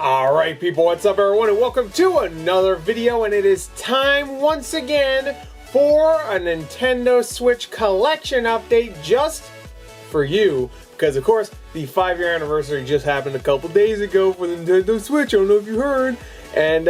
Alright people, what's up everyone, and welcome to another video, and it is time once again for a Nintendo Switch collection update just for you. Because of course, the 5-year anniversary just happened a couple days ago for the Nintendo Switch, I don't know if you heard. And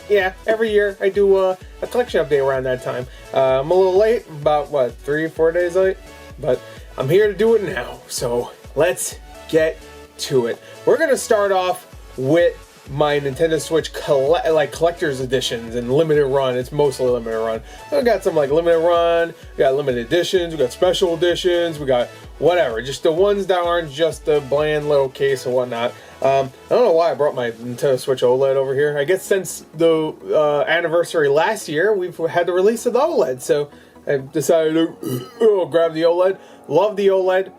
yeah, every year I do a collection update around that time. I'm a little late, about what, 3 or 4 days late? But I'm here to do it now, so let's get to it. We're gonna start off with my Nintendo Switch collector's editions and limited run. It's mostly limited run. We got some like limited run, we got limited editions, we got special editions, we got whatever, just the ones that aren't just the bland little case and whatnot. I don't know why I brought my Nintendo Switch OLED over here. I guess since the anniversary last year, we've had the release of the OLED, so I decided to grab the OLED. Love the OLED,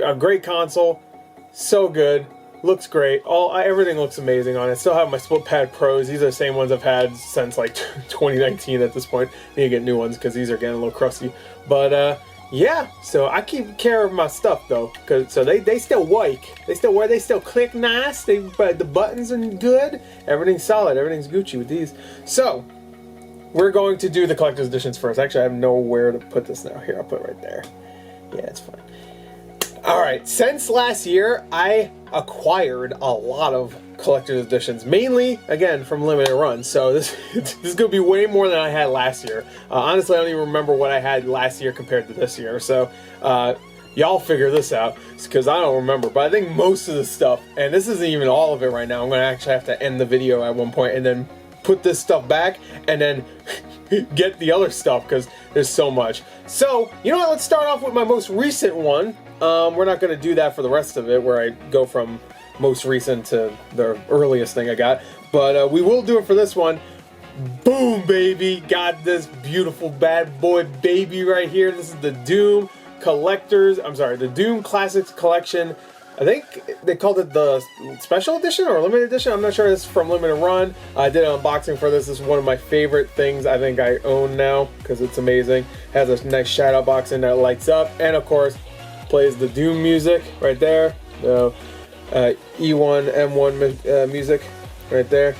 a great console, so good. Looks great. Everything looks amazing on it. Still have my Split Pad Pros. These are the same ones I've had since like 2019 at this point. Need to get new ones because these are getting a little crusty. But yeah, so I keep care of my stuff though, so they still work. They still work. They still click nice. The buttons are good. Everything's solid. Everything's Gucci with these. So we're going to do the collector's editions first. Actually, I have nowhere to put this now. Here, I'll put it right there. Yeah, it's fine. Alright, since last year, I acquired a lot of collector's editions, mainly, again, from limited runs, so this is going to be way more than I had last year. Honestly, I don't even remember what I had last year compared to this year, so y'all figure this out, because I don't remember, but I think most of the stuff, and this isn't even all of it right now, I'm going to actually have to end the video at one point, and then put this stuff back, and then get the other stuff, because there's so much. So, you know what, let's start off with my most recent one. We're not going to do that for the rest of it, where I go from most recent to the earliest thing I got. But we will do it for this one. Boom, baby! Got this beautiful bad boy baby right here. This is the Doom the Doom Classics Collection. I think they called it the Special Edition or Limited Edition. I'm not sure. This is from Limited Run. I did an unboxing for this. This is one of my favorite things I think I own now because it's amazing. Has a nice shout-out box in that lights up. And of course, plays the Doom music right there. The E1, M1 music right there.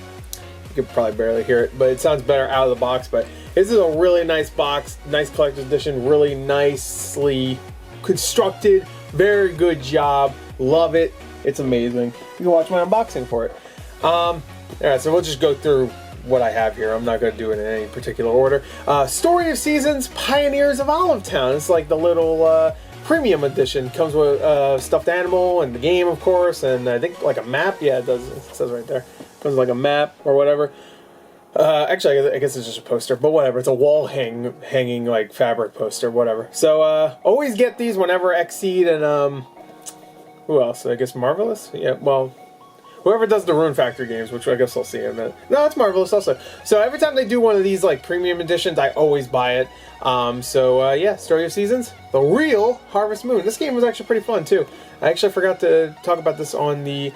You can probably barely hear it, but it sounds better out of the box. But this is a really nice box, nice collector's edition, really nicely constructed. Very good job. Love it. It's amazing. You can watch my unboxing for it. Alright, so we'll just go through what I have here. I'm not going to do it in any particular order. Story of Seasons, Pioneers of Olive Town. It's like the little premium edition. Comes with stuffed animal and the game, of course, and I think like a map. Yeah, it does. It says right there. Comes with like a map or whatever. Actually, I guess it's just a poster, but whatever. It's a wall hanging like fabric poster, whatever. So always get these whenever Exceed and who else? I guess Marvelous. Yeah, well, whoever does the Rune Factory games, which I guess I'll see in a minute. No, it's Marvelous also. So every time they do one of these like premium editions, I always buy it. Yeah, Story of Seasons, the real Harvest Moon. This game was actually pretty fun too. I actually forgot to talk about this on the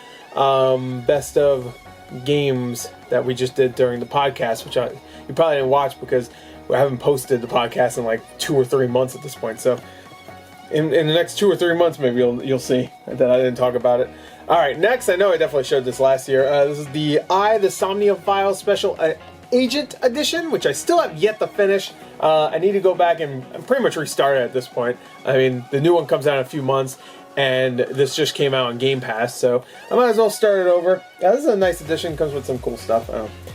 best of games that we just did during the podcast, which you probably didn't watch because we haven't posted the podcast in like 2 or 3 months at this point. So in the next 2 or 3 months, maybe you'll see that I didn't talk about it. All right, next, I know I definitely showed this last year. This is the the Somnia Files Special Agent Edition, which I still have yet to finish. I need to go back and pretty much restart it at this point. I mean, the new one comes out in a few months, and this just came out on Game Pass, so I might as well start it over. Yeah, this is a nice edition. Comes with some cool stuff.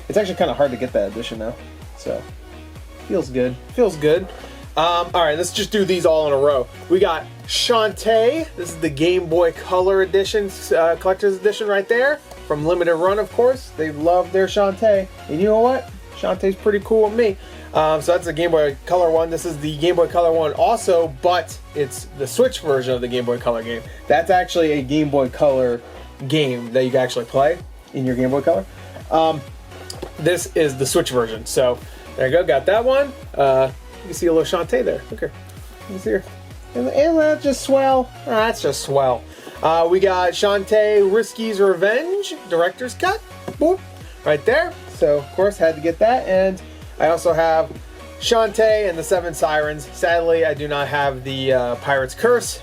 It's actually kind of hard to get that edition now, so feels good. Feels good. Alright, let's just do these all in a row. We got Shantae. This is the Game Boy Color Edition, Collector's Edition right there. From Limited Run, of course. They love their Shantae. And you know what? Shantae's pretty cool with me. So that's the Game Boy Color one. This is the Game Boy Color one also, but it's the Switch version of the Game Boy Color game. That's actually a Game Boy Color game that you can actually play in your Game Boy Color. This is the Switch version. So there you go. Got that one. You can see a little Shantae there. Look here. You see her. And that's just swell. That's just swell. We got Shantae Risky's Revenge Director's Cut. Boop. Right there. So, of course, had to get that. And I also have Shantae and the Seven Sirens. Sadly, I do not have the Pirate's Curse.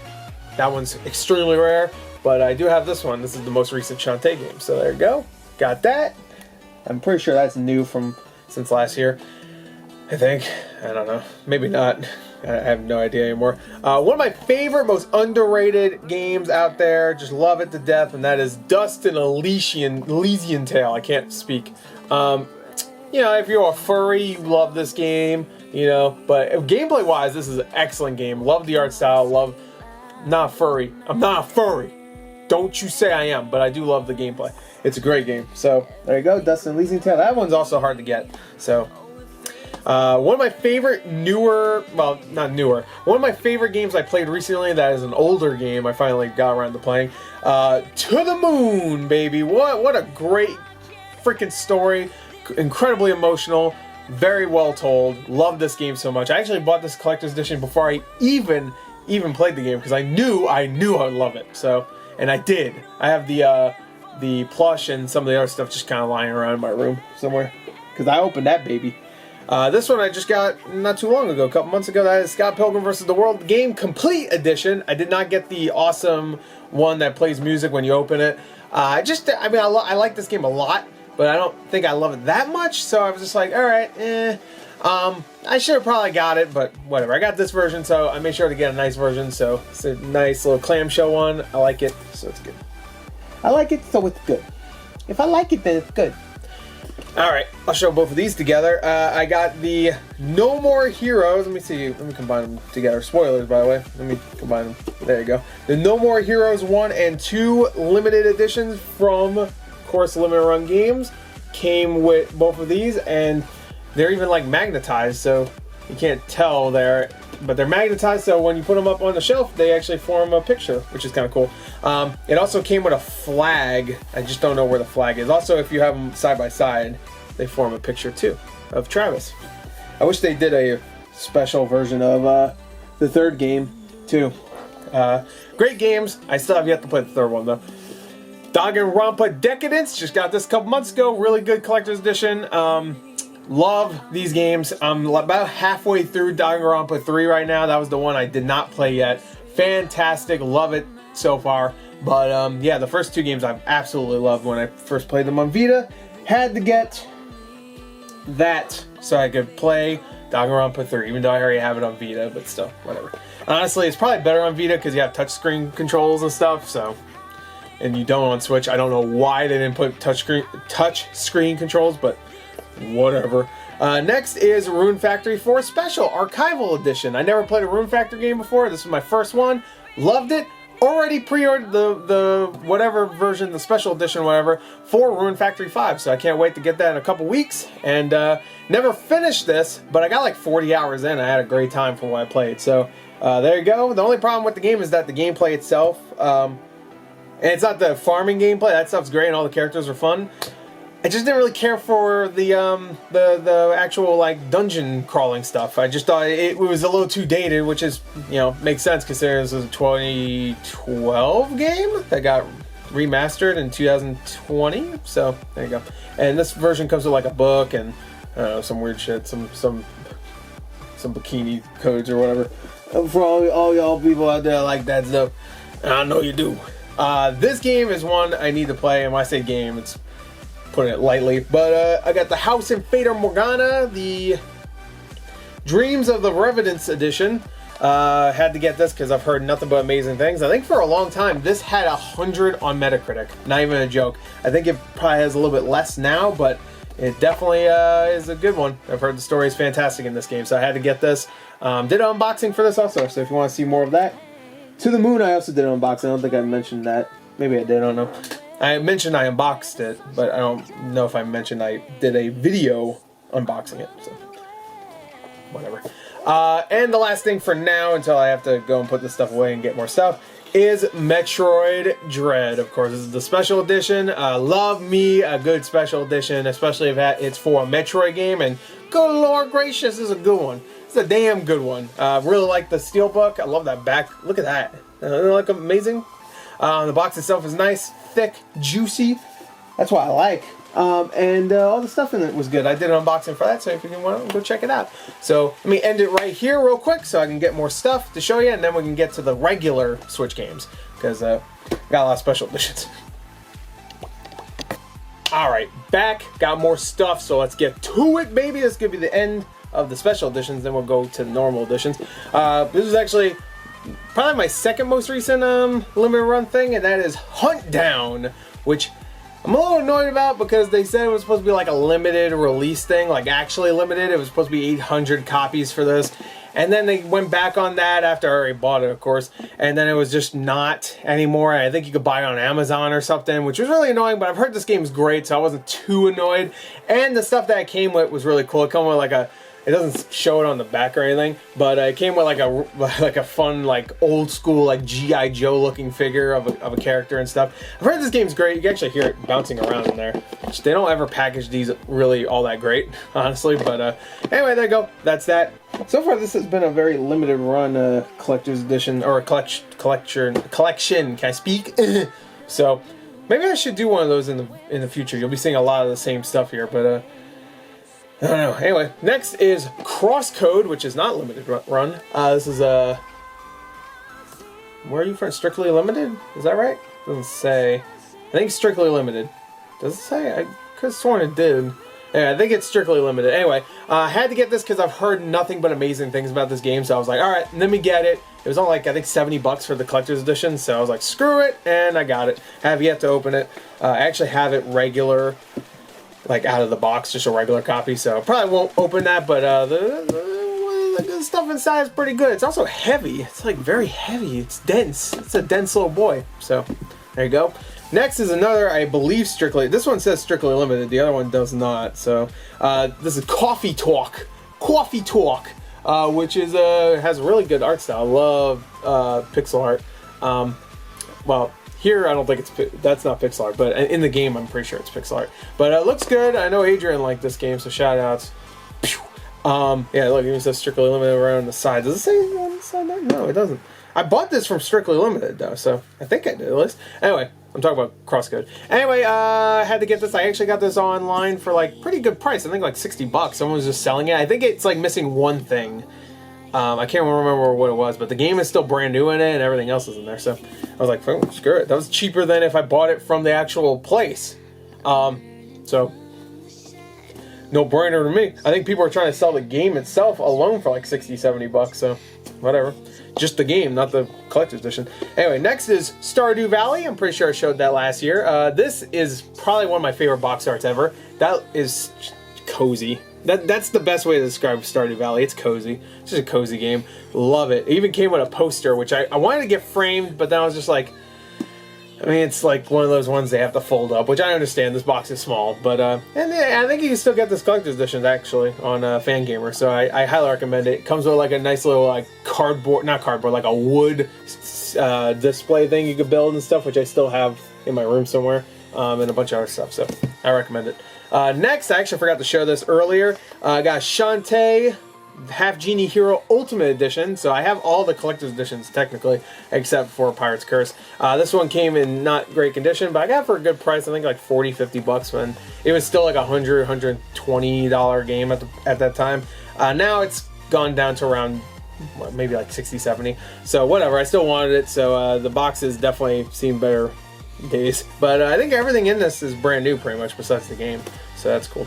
That one's extremely rare. But I do have this one. This is the most recent Shantae game. So there you go. Got that. I'm pretty sure that's new from since last year. I think. I don't know. Maybe not. I have no idea anymore. One of my favorite, most underrated games out there. Just love it to death. And that is Dust and Elysian Tale. I can't speak. You know, if you're a furry, you love this game. You know, but gameplay-wise, this is an excellent game. Love the art style. Love... Not furry. I'm not a furry. Don't you say I am, but I do love the gameplay. It's a great game. So, there you go. Dust and Elysian Tale. That one's also hard to get. So, one of my favorite newer... Well, not newer. One of my favorite games I played recently that is an older game I finally got around to playing. To the Moon, baby. What a great freaking story. Incredibly emotional. Very well told. Love this game so much. I actually bought this collector's edition before I even played the game because I knew I would love it. So, and I did. I have the plush and some of the other stuff just kind of lying around in my room somewhere because I opened that baby. This one I just got not too long ago, a couple months ago. That is Scott Pilgrim vs. the World Game Complete Edition. I did not get the awesome one that plays music when you open it. I like this game a lot, but I don't think I love it that much. So I was just like, all right, I should have probably got it, but whatever. I got this version, so I made sure to get a nice version. So it's a nice little clamshell one. I like it, so it's good. I like it, so it's good. If I like it, then it's good. Alright, I'll show both of these together. I got the No More Heroes. Let me see. Let me combine them together. Spoilers, by the way. Let me combine them. There you go. The No More Heroes 1 and 2 limited editions from, of course, Limited Run Games. Came with both of these, and they're even like magnetized, so you can't tell there. But they're magnetized, so when you put them up on the shelf, they actually form a picture, which is kind of cool. It also came with a flag. I just don't know where the flag is. Also, if you have them side by side, they form a picture too of Travis. I wish they did a special version of the third game too. Great games. I still have yet to play the third one though. Danganronpa Decadence. Just got this a couple months ago. Really good collector's edition. Love these games. I'm about halfway through Danganronpa 3 right now. That was the one I did not play yet. Fantastic. Love it so far. But yeah, the first two games I've absolutely loved when I first played them on Vita. Had to get that so I could play Danganronpa 3, even though I already have it on Vita, but still, whatever. Honestly, it's probably better on Vita because you have touchscreen controls and stuff, so... And you don't on Switch. I don't know why they didn't put touchscreen controls, but... whatever. Next is Rune Factory 4 Special Archival Edition. I never played a Rune Factory game before. This was my first one. Loved it. Already pre-ordered the whatever version, the special edition, whatever, for Rune Factory 5. So I can't wait to get that in a couple weeks. And never finished this, but I got like 40 hours in. I had a great time for what I played. So there you go. The only problem with the game is that the gameplay itself, and it's not the farming gameplay. That stuff's great and all the characters are fun. I just didn't really care for the actual like dungeon crawling stuff. I just thought it was a little too dated, which is, you know, makes sense considering this was a 2012 game that got remastered in 2020. So there you go. And this version comes with like a book and I don't know, some weird shit, some bikini codes or whatever. For all y'all people out there like that stuff, I know you do. This game is one I need to play, and when I say game, it's putting it lightly, but I got the House in Fata Morgana, the Dreams of the Revenants edition. Had to get this because I've heard nothing but amazing things. I think for a long time this had 100 on Metacritic, not even a joke. I think it probably has a little bit less now, but it definitely is a good one. I've heard the story is fantastic in this game, so I had to get this. Did an unboxing for this also, so if you want to see more of that. To the Moon I also did an unboxing. I don't think I mentioned that. Maybe I did, I don't know. I mentioned I unboxed it, but I don't know if I mentioned I did a video unboxing it, so whatever. And the last thing for now, until I have to go and put this stuff away and get more stuff, is Metroid Dread. Of course, this is the special edition. Love me a good special edition, especially if it's for a Metroid game, and good Lord gracious, this is a good one. It's a damn good one. Really like the Steelbook. I love that back. Look at that. Like amazing. The box itself is nice, thick, juicy. That's what I like. And all the stuff in it was good. I did an unboxing for that, so if you want to go check it out. So let me end it right here real quick so I can get more stuff to show you, and then we can get to the regular Switch games. because got a lot of special editions. Alright, back, got more stuff, so let's get to it, baby. This is going to be the end of the special editions, then we'll go to the normal editions. This is actually probably my second most recent limited run thing, and that is Hunt Down, which I'm a little annoyed about because they said it was supposed to be like a limited release thing, like actually limited. It was supposed to be 800 copies for this. And then they went back on that after I already bought it, of course. And then it was just not anymore. I think you could buy it on Amazon or something, which was really annoying. But I've heard this game's great, so I wasn't too annoyed. And the stuff that it came with was really cool. It came with like a... It doesn't show it on the back or anything, but it came with like a fun, like old school, like G.I. Joe looking figure of a character and stuff. I've heard this game's great. You can actually hear it bouncing around in there. They don't ever package these really all that great, honestly. But anyway, there you go. That's that. So far, this has been a very limited run collector's edition or collection. Can I speak? So maybe I should do one of those in the future. You'll be seeing a lot of the same stuff here, but. I don't know. Anyway, next is Crosscode, which is not limited run. This is where are you from? Strictly limited? Is that right? Doesn't say. I think strictly limited. Does it say? I could have sworn it did. Yeah, I think it's strictly limited. Anyway, I had to get this because I've heard nothing but amazing things about this game. So I was like, all right, let me get it. It was on like, I think 70 bucks for the collector's edition. So I was like, screw it. And I got it. Have yet to open it. I actually have it regular, like out of the box, just a regular copy, so probably won't open that, but the stuff inside is pretty good. It's also heavy. It's like very heavy. It's dense. It's a dense little boy. So there you go. Next is another, I believe, this one says strictly limited. The other one does not. So this is Coffee Talk, which is has really good art style. I love pixel art. Well, here, I don't think that's not pixel art, but in the game, I'm pretty sure it's pixel art. But it looks good. I know Adrian liked this game, so shout outs. Yeah, look, it says Strictly Limited around the side. Does it say on the side there? No, it doesn't. I bought this from Strictly Limited, though, so I think I did at least. Anyway, I'm talking about Crosscode. Anyway, I had to get this. I actually got this online for, like, pretty good price. I think, like, 60 bucks. Someone was just selling it. I think it's, like, missing one thing. I can't remember what it was, but the game is still brand new in it, and everything else is in there, so I was like, oh, screw it. That was cheaper than if I bought it from the actual place. So, no brainer to me. I think people are trying to sell the game itself alone for like 60, 70 bucks, so whatever. Just the game, not the collector's edition. Anyway, next is Stardew Valley. I'm pretty sure I showed that last year. This is probably one of my favorite box arts ever. That is cozy. That's the best way to describe Stardew Valley. It's cozy. It's just a cozy game. Love it. It even came with a poster, which I wanted to get framed, but then I was just like, I mean, it's like one of those ones they have to fold up, which I understand. This box is small, but and yeah, I think you can still get this collector's edition actually on Fangamer, so I highly recommend it. It comes with like a nice little like not cardboard, like a wood display thing you could build and stuff, which I still have in my room somewhere, and a bunch of other stuff. So I recommend it. Next, I actually forgot to show this earlier. I got Shantae Half Genie Hero Ultimate Edition. So I have all the collector's editions technically, except for Pirate's Curse. This one came in not great condition, but I got it for a good price. I think like 40, 50 bucks when it was still like $100, $120 game at that time. Now it's gone down to around maybe like 60, 70. So whatever, I still wanted it. So the boxes definitely seem better days, but I think everything in this is brand new pretty much besides the game, so that's cool.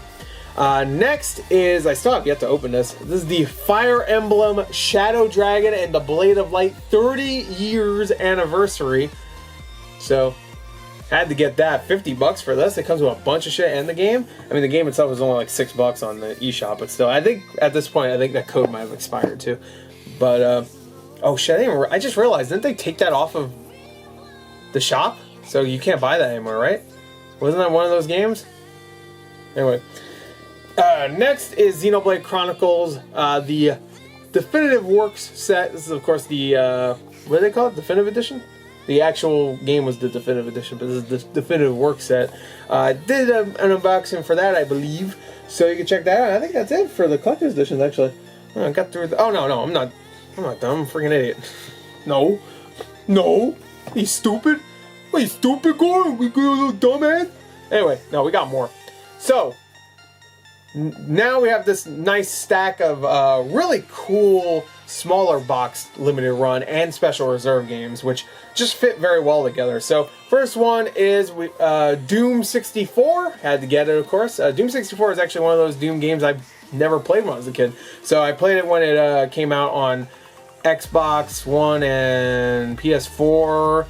Next is, I still have yet to open this. This is the Fire Emblem Shadow Dragon and the Blade of Light 30 years anniversary. So had to get that. 50 bucks for this. It comes with a bunch of shit and the game. I mean, the game itself is only like 6 bucks on the eShop, but still, I think at this point, I think that code might have expired too. But oh shit, I just realized, didn't they take that off of the shop? So you can't buy that anymore, right? Wasn't that one of those games? Anyway. Next is Xenoblade Chronicles, the Definitive Works set. This is, of course, the, what do they call it? Definitive Edition? The actual game was the Definitive Edition, but this is the Definitive Works set. I did an unboxing for that, I believe. So you can check that out. I think that's it for the collector's editions, actually. I got through the... Oh, no, I'm not dumb. I'm a freaking idiot. No. Are you stupid? Are you stupid, Gordon? We got a little dumbass? Anyway, no, we got more. So, now we have this nice stack of really cool smaller box limited run and special reserve games, which just fit very well together. So first one is Doom 64. Had to get it, of course. Doom 64 is actually one of those Doom games I never played when I was a kid. So I played it when it came out on Xbox One and PS4.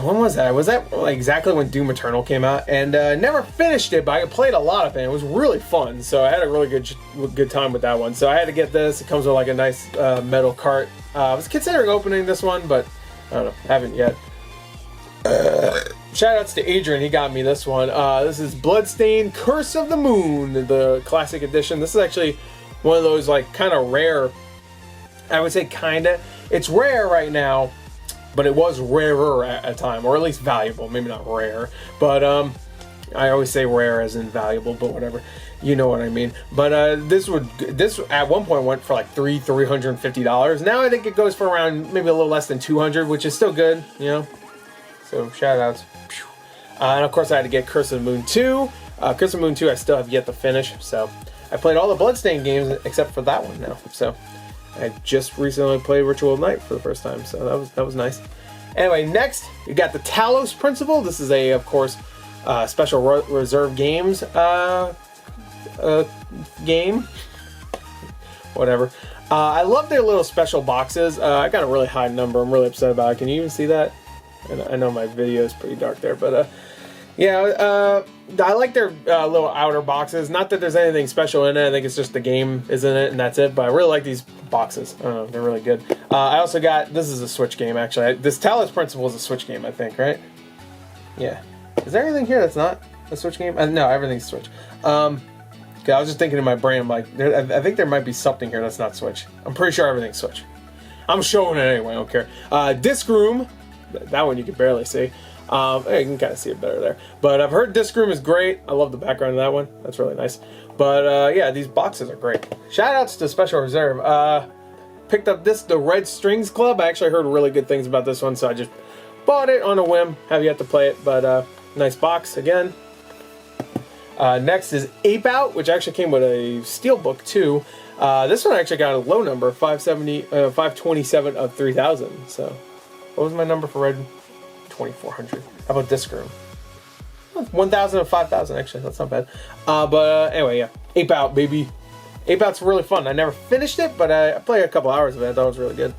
When was that? Was that like exactly when Doom Eternal came out? And never finished it, but I played a lot of it. It was really fun, so I had a really good time with that one. So I had to get this. It comes with like a nice metal cart. I was considering opening this one, but I don't know, haven't yet. Shout outs to Adrian, he got me this one. This is Bloodstained Curse of the Moon, the classic edition. This is actually one of those like kind of rare, I would say kinda. It's rare right now, but it was rarer at a time, or at least valuable. Maybe not rare, but I always say rare as in valuable, but whatever. You know what I mean. But this at one point went for like $350. Now I think it goes for around maybe a little less than 200, which is still good, you know. So shout outs. And of course I had to get Curse of the Moon 2. Curse of the Moon 2 I still have yet to finish. So I played all the Bloodstained games except for that one now. So I just recently played Ritual of Night for the first time, so that was nice. Anyway, next you got the Talos Principle. This is a, of course, special reserve games game. Whatever. I love their little special boxes. I got a really high number. I'm really upset about it. Can you even see that? I know my video is pretty dark there, but yeah, I like their little outer boxes. Not that there's anything special in it. I think it's just the game is in it and that's it. But I really like these boxes. I don't know, they're really good. I also got, this is a Switch game actually. This Talos Principle is a Switch game, I think, right? Yeah. Is there anything here that's not a Switch game? No, everything's Switch. Okay, I was just thinking in my brain, I'm like, I think there might be something here that's not Switch. I'm pretty sure everything's Switch. I'm showing it anyway, I don't care. Disc Room, that one you can barely see. You can kind of see it better there. But I've heard Disc Room is great. I love the background of that one. That's really nice. But yeah, these boxes are great. Shout outs to Special Reserve. Picked up the Red Strings Club. I actually heard really good things about this one, so I just bought it on a whim. Have yet to play it, but nice box again. Next is Ape Out, which actually came with a Steelbook too. This one actually got a low number, 527 of 3,000. So what was my number for Red? 2,400. How about Disc Room? 1,000 of 5,000 actually. That's not bad. But anyway, yeah, Ape Out, baby. Ape Out's really fun. I never finished it, but I played a couple hours of it. I thought it was really good.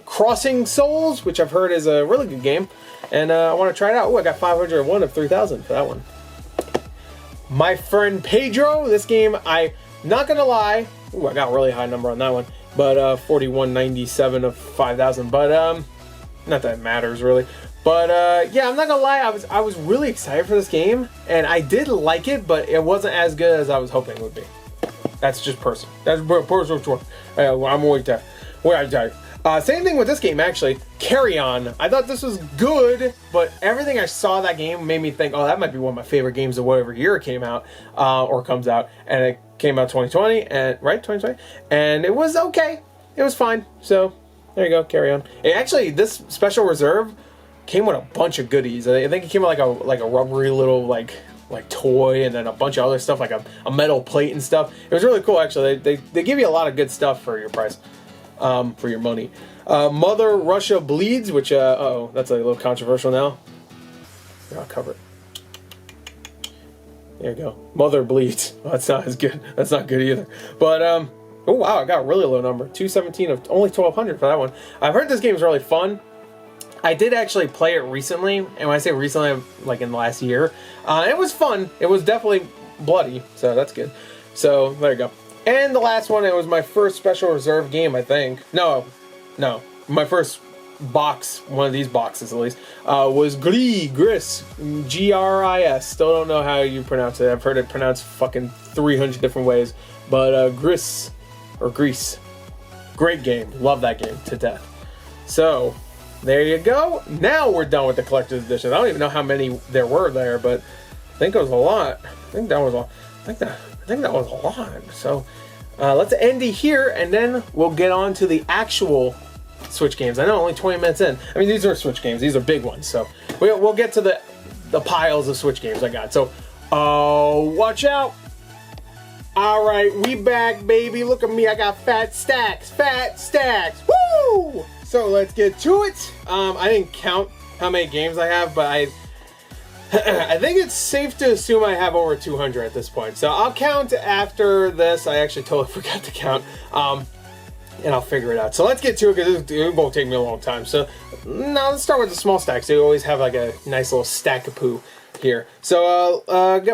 Crossing Souls, which I've heard is a really good game, and I want to try it out. Oh, I got 501 of 3,000 for that one. My Friend Pedro. This game, I'm not gonna lie. Ooh, I got a really high number on that one, but 4197 of 5,000. But not that it matters really. But yeah, I'm not gonna lie. I was really excited for this game, and I did like it, but it wasn't as good as I was hoping it would be. That's just personal. That's personal choice. I'm waiting there. Same thing with this game, actually. Carry On. I thought this was good, but everything I saw that game made me think, oh, that might be one of my favorite games of whatever year it came out, or comes out. And it came out 2020, and right, 2020, and it was okay. It was fine. So there you go, Carry On. And actually, this Special Reserve came with a bunch of goodies. I think it came with like a rubbery little like toy, and then a bunch of other stuff like a metal plate and stuff. It was really cool, actually. They give you a lot of good stuff for your price. For your money. Mother Russia Bleeds, which uh-oh, that's a little controversial now. Here, I'll cover it. There you go. Mother Bleeds. Oh, that's not as good. That's not good either. But oh wow, I got a really low number. 217 of only 1,200 for that one. I've heard this game is really fun. I did actually play it recently, and when I say recently, like in the last year, it was fun. It was definitely bloody, so that's good. So there you go. And the last one, it was my first Special Reserve game, I think. No, my first box, one of these boxes at least, was Gris, G-R-I-S. Still don't know how you pronounce it. I've heard it pronounced fucking 300 different ways. But Gris, or Grease, great game. Love that game to death. So there you go. Now we're done with the collector's edition. I don't even know how many there were there, but I think it was a lot. I think that was a lot. So let's end it here, and then we'll get on to the actual Switch games. I know only 20 minutes in. I mean, these are Switch games. These are big ones. So we'll get to the piles of Switch games I got. So watch out. Alright, we back, baby. Look at me, I got fat stacks. Fat stacks. Woo! So let's get to it. I didn't count how many games I have, but I think it's safe to assume I have over 200 at this point. So I'll count after this. I actually totally forgot to count. And I'll figure it out. So let's get to it because it won't take me a long time. So now let's start with the small stacks. They always have like a nice little stack of poo here. So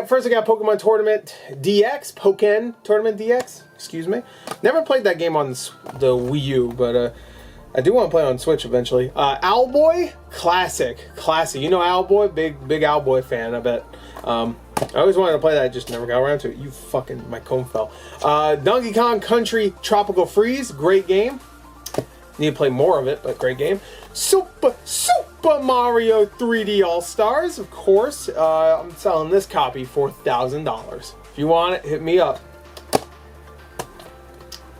first I got Pokemon Tournament DX, Pokken Tournament DX, excuse me. Never played that game on the Wii U, but I do want to play it on Switch eventually. Owlboy, classic. You know Owlboy, big Owlboy fan, I bet. I always wanted to play that, I just never got around to it. You fucking, my comb fell. Donkey Kong Country Tropical Freeze, great game. Need to play more of it, but great game. Super Mario 3D All-Stars, of course. I'm selling this copy for $1,000. If you want it, hit me up.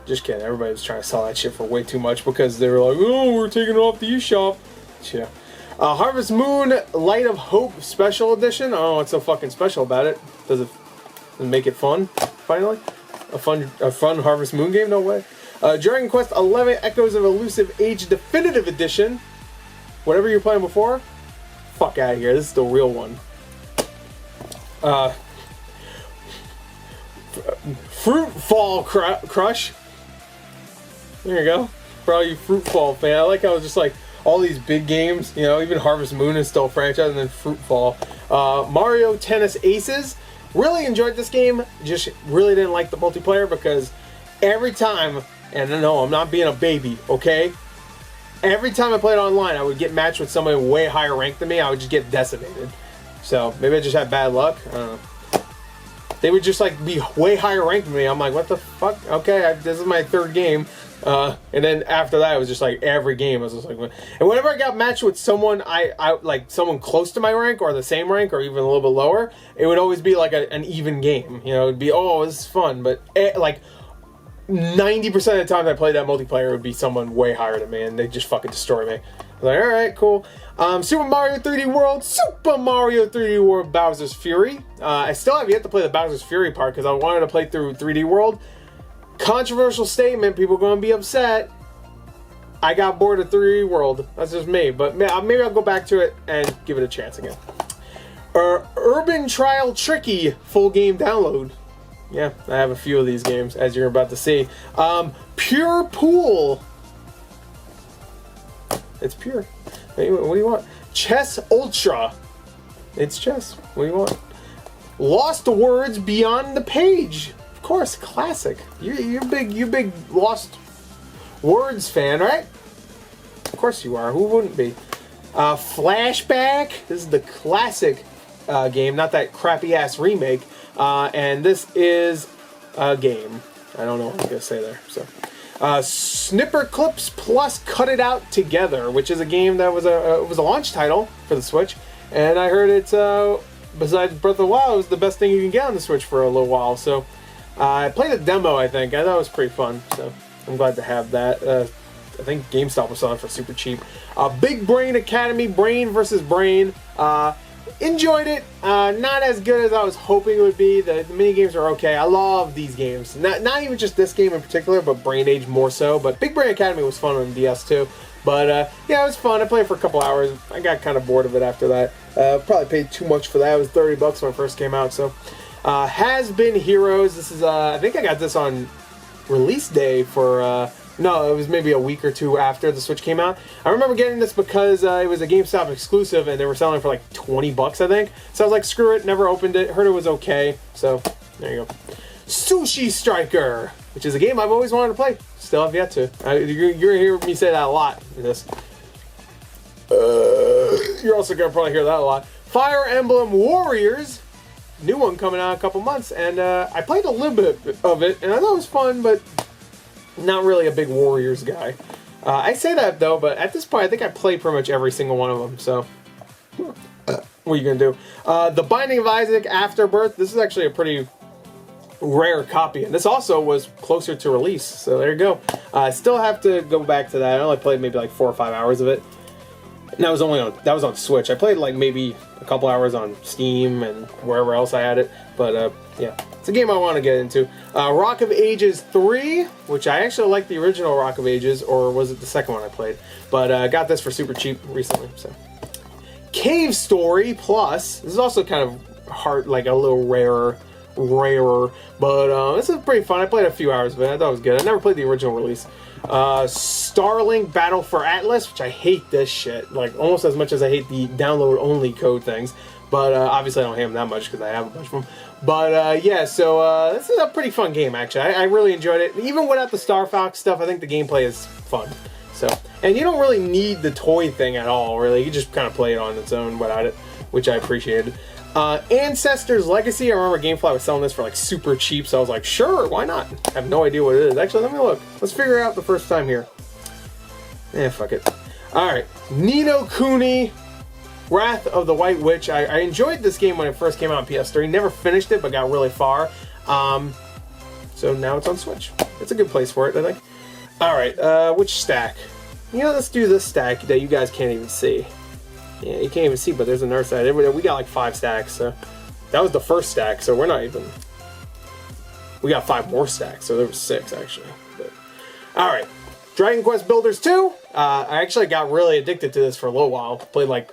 Just kidding, everybody was trying to sell that shit for way too much because they were like, oh, we're taking it off the eShop. Yeah. Harvest Moon Light of Hope Special Edition. I don't know what's so fucking special about it. Does it make it fun, finally? A fun Harvest Moon game? No way. Dragon Quest XI Echoes of Elusive Age Definitive Edition. Whatever you were playing before, fuck out of here. This is the real one. Fruitfall Crush. There you go. For all you Fruitfall fans. I like how it's just like all these big games, you know, even Harvest Moon is still a franchise, and then Fruitfall. Mario Tennis Aces. Really enjoyed this game. Just really didn't like the multiplayer because every time, and no, I'm not being a baby, okay? Every time I played online, I would get matched with somebody way higher ranked than me. I would just get decimated. So maybe I just had bad luck. I don't know. They would just like be way higher ranked than me. I'm like, what the fuck? Okay, this is my third game. And then after that, it was just like every game I was just like, and whenever I got matched with someone, I like someone close to my rank or the same rank or even a little bit lower, it would always be like an even game. You know, it'd be, oh, this is fun, but like 90% of the time I played that multiplayer, it would be someone way higher than me, and they just fucking destroy me. I was like, all right, cool. Super Mario 3D World Bowser's Fury. I still have yet to play the Bowser's Fury part because I wanted to play through 3D World. Controversial statement, people are going to be upset. I got bored of 3D World. That's just me, but maybe I'll go back to it and give it a chance again. Urban Trial Tricky full game download. Yeah, I have a few of these games, as you're about to see. Pure Pool. It's pure. What do you want? Chess Ultra. It's chess. What do you want? Lost Words Beyond the Page. Of course, classic. You big Lost Words fan, right? Of course you are. Who wouldn't be? Flashback. This is the classic game, not that crappy ass remake. And this is a game. I don't know what I'm gonna say there. So, Snipper Clips Plus Cut It Out Together, which is a game that was a launch title for the Switch, and I heard it's besides Breath of the Wild, it was the best thing you can get on the Switch for a little while. So, I played a demo. I thought it was pretty fun. So, I'm glad to have that. I think GameStop was selling it for super cheap. Big Brain Academy, Brain versus Brain. Enjoyed it. Not as good as I was hoping it would be. The mini games are okay. I love these games. Not even just this game in particular, but Brain Age more so. But Big Brain Academy was fun on DS too. But yeah, it was fun. I played it for a couple hours. I got kind of bored of it after that. Probably paid too much for that. It was $30 when it first came out. So, Has Been Heroes. This is I think I got this on release day for. No, it was maybe a week or two after the Switch came out. I remember getting this because it was a GameStop exclusive and they were selling it for like $20, I think. So I was like, screw it, never opened it. Heard it was okay. So, there you go. Sushi Striker, which is a game I've always wanted to play. Still have yet to. You're going to hear me say that a lot in this. You're also going to probably hear that a lot. Fire Emblem Warriors. New one coming out in a couple months. And I played a little bit of it and I thought it was fun, but not really a big Warriors guy. I say that though, but at this point I think I played pretty much every single one of them, so what are you gonna do? The Binding of Isaac Afterbirth. This is actually a pretty rare copy, and this also was closer to release, so there you go. I still have to go back to that. I only played maybe like 4 or 5 hours of it. And that was on Switch. I played like maybe a couple hours on Steam and wherever else I had it. But yeah, it's a game I want to get into. Rock of Ages 3, which I actually like the original Rock of Ages, or was it the second one I played? But I got this for super cheap recently. So, Cave Story Plus. This is also kind of hard, like a little rarer, but this is pretty fun. I played a few hours of it. I thought it was good. I never played the original release. Starlink Battle for Atlas, which I hate this shit, like almost as much as I hate the download only code things, but obviously I don't hate them that much because I have a bunch of them. But yeah, so this is a pretty fun game actually. I really enjoyed it. Even without the Star Fox stuff, I think the gameplay is fun. So, and you don't really need the toy thing at all, really. You just kind of play it on its own without it, which I appreciated. Ancestors Legacy. I remember Gamefly was selling this for like super cheap, so I was like, sure, why not? I have no idea what it is. Actually, let me look. Let's figure it out the first time here. Fuck it. Alright. Ni no Kuni, Wrath of the White Witch. I enjoyed this game when it first came out on PS3. Never finished it, but got really far. So now it's on Switch. It's a good place for it, I think. Alright, which stack? You know, let's do this stack that you guys can't even see. Yeah, you can't even see, but there's another stack. We got like 5 stacks, so that was the first stack, so we're not even... We got 5 more stacks, so there was 6 actually. But... Alright, Dragon Quest Builders 2. I actually got really addicted to this for a little while. Played like